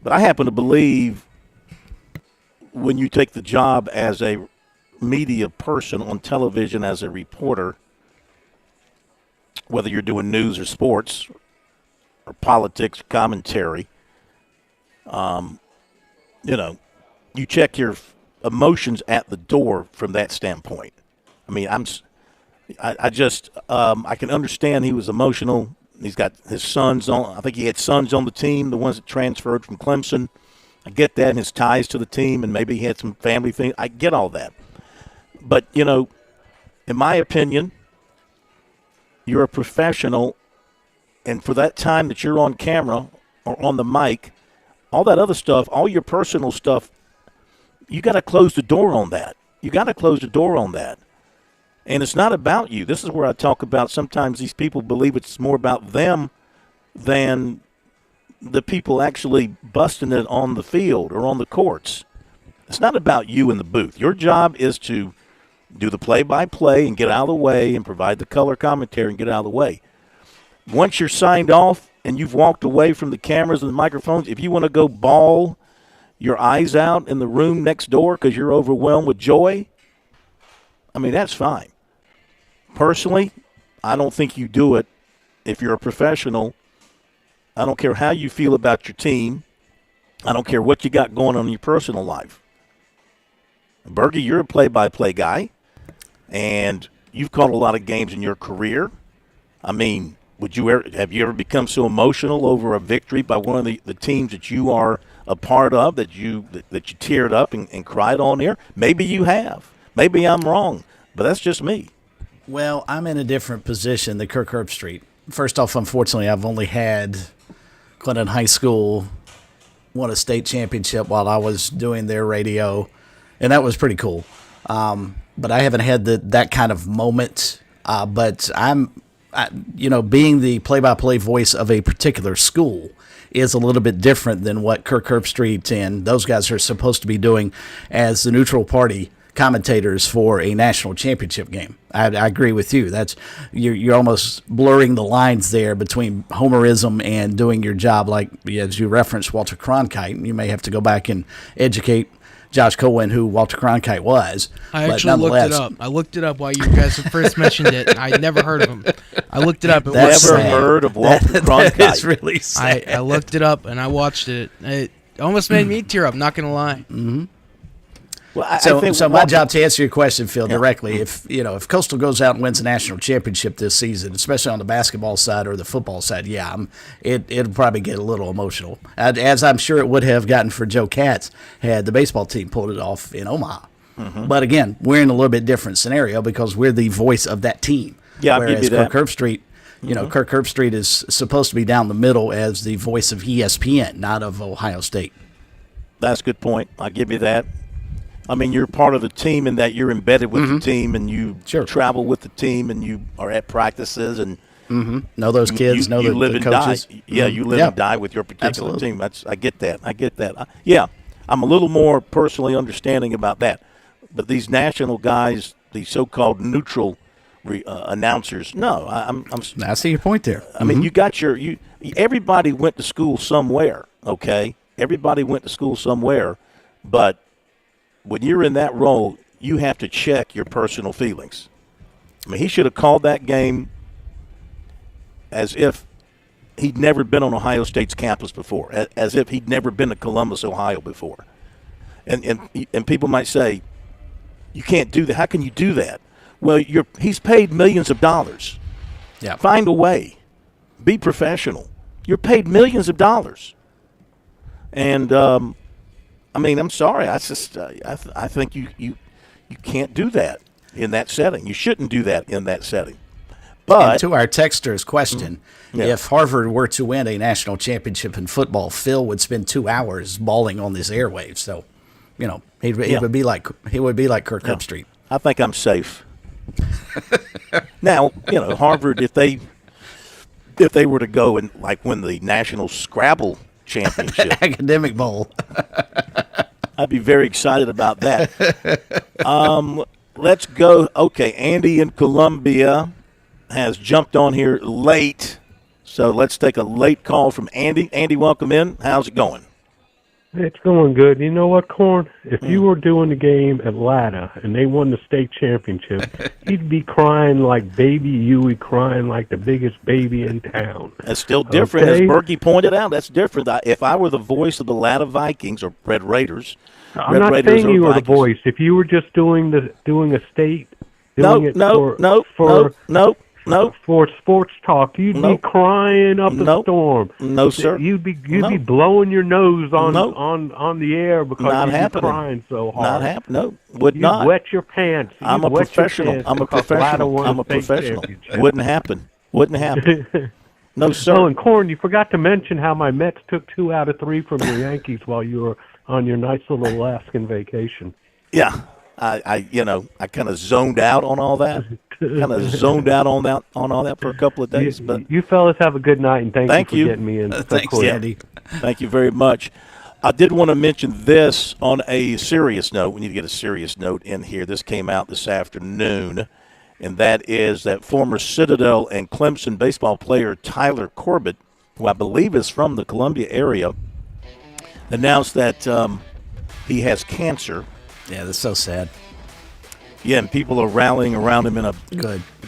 But I happen to believe when you take the job as a media person on television as a reporter, whether you're doing news or sports or politics, commentary, you check your emotions at the door from that standpoint. I mean, I can understand he was emotional. He's got his sons on. I think he had sons on the team, the ones that transferred from Clemson. I get that, and his ties to the team, and maybe he had some family things. I get all that. But, in my opinion, you're a professional, and for that time that you're on camera or on the mic, all that other stuff, all your personal stuff, you got to close the door on that. And it's not about you. This is where I talk about sometimes these people believe it's more about them than the people actually busting it on the field or on the courts. It's not about you in the booth. Your job is to do the play-by-play and get out of the way and provide the color commentary and get out of the way. Once you're signed off and you've walked away from the cameras and the microphones, if you want to go bawl your eyes out in the room next door because you're overwhelmed with joy, I mean, that's fine. Personally, I don't think you do it if you're a professional. I don't care how you feel about your team. I don't care what you got going on in your personal life. Bergie, you're a play-by-play guy, and you've called a lot of games in your career. I mean, have you ever become so emotional over a victory by one of the teams that you are a part of that you teared up and cried on here? Maybe you have. Maybe I'm wrong, but that's just me. Well, I'm in a different position than Kirk Herbstreit. First off, unfortunately, I've only had Clinton High School won a state championship while I was doing their radio, and that was pretty cool. But I haven't had that kind of moment. But being the play-by-play voice of a particular school is a little bit different than what Kirk Herbstreit and those guys are supposed to be doing as the neutral party commentators for a national championship game. I agree with you. You're almost blurring the lines there between homerism and doing your job. Like as you referenced Walter Cronkite, you may have to go back and educate Josh Cohen who Walter Cronkite was. I actually looked it up. I looked it up while you guys first mentioned it. I'd never heard of him. I looked it up. Never heard of Walter Cronkite. That is really sad. I looked it up and I watched it. It almost made me tear up, not going to lie. Mm-hmm. Well, so my job to answer your question, Phil, directly, if Coastal goes out and wins a national championship this season, especially on the basketball side or the football side, it'll probably get a little emotional, as I'm sure it would have gotten for Joe Katz had the baseball team pulled it off in Omaha. Mm-hmm. But again, we're in a little bit different scenario because we're the voice of that team. Yeah, whereas Kirk Herbstreit, Kirk Herbstreit is supposed to be down the middle as the voice of ESPN, not of Ohio State. That's a good point. I'll give you that. I mean, you're part of the team in that you're embedded with the team and you travel with the team and you are at practices and know those kids, know you the live and coaches. Die. Yeah, you live and die with your particular team. I get that. I'm a little more personally understanding about that. But these national guys, these so-called neutral announcers, no. I see your point there. I mean, you got everybody went to school somewhere, okay? Everybody went to school somewhere, but when you're in that role, you have to check your personal feelings. I mean, he should have called that game as if he'd never been on Ohio State's campus before, as if he'd never been to Columbus, Ohio before. And people might say, you can't do that. How can you do that? Well, he's paid millions of dollars. Yeah. Find a way. Be professional. You're paid millions of dollars. And I mean, I'm sorry. I think you can't do that in that setting. You shouldn't do that in that setting. But and to our texter's question, if Harvard were to win a national championship in football, Phil would spend 2 hours bawling on this airwave. So, he would be like Kirk Herbstreit. I think I'm safe. Now, Harvard, if they were to go and win the national Scrabble championship, academic bowl. I'd be very excited about that. Let's go. Okay, Andy in Columbia has jumped on here late, so let's take a late call from Andy. Andy, welcome in. How's it going? It's going good. You know what, Corn? If you were doing the game at Latta and they won the state championship, you'd be crying like baby Huey, crying like the biggest baby in town. That's still different, as Berkey pointed out. That's different. If I were the voice of the Latta Vikings or Red Raiders, I'm not saying you were the voice. If you were just doing a state, for sports talk, you'd be crying up a storm. No, sir. You'd be blowing your nose on the air because you'd be crying so hard. Not happening. No, would you'd not. Wet your pants. I'm a professional. I'm a professional. Wouldn't happen. No, sir. Oh, and Corn, you forgot to mention how my Mets took 2 out of 3 from your Yankees while you were on your nice little Alaskan vacation. Yeah. I kind of zoned out on all that. Kind of zoned out on that for a couple of days. But you fellas have a good night, and thank you for getting me in. Thanks, Andy. Thank you very much. I did want to mention this on a serious note. We need to get a serious note in here. This came out this afternoon, and that is that former Citadel and Clemson baseball player Tyler Corbett, who I believe is from the Columbia area, announced that he has cancer. Yeah, that's so sad. Yeah, and people are rallying around him in a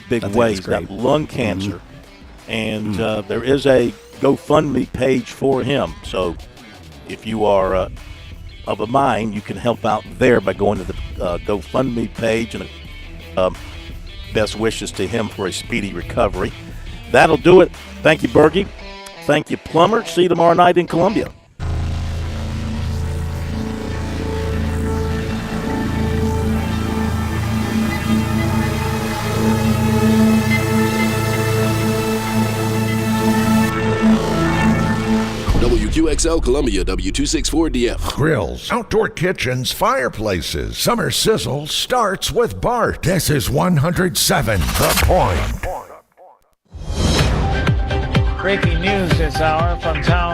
big way. He's got lung cancer. And there is a GoFundMe page for him. So if you are of a mind, you can help out there by going to the GoFundMe page. And best wishes to him for a speedy recovery. That'll do it. Thank you, Bergie. Thank you, Plummer. See you tomorrow night in Columbia. WQXL Columbia, W264DF. Grills, outdoor kitchens, fireplaces. Summer sizzle starts with Bart. This is 107 The Point. Breaking news this hour from town.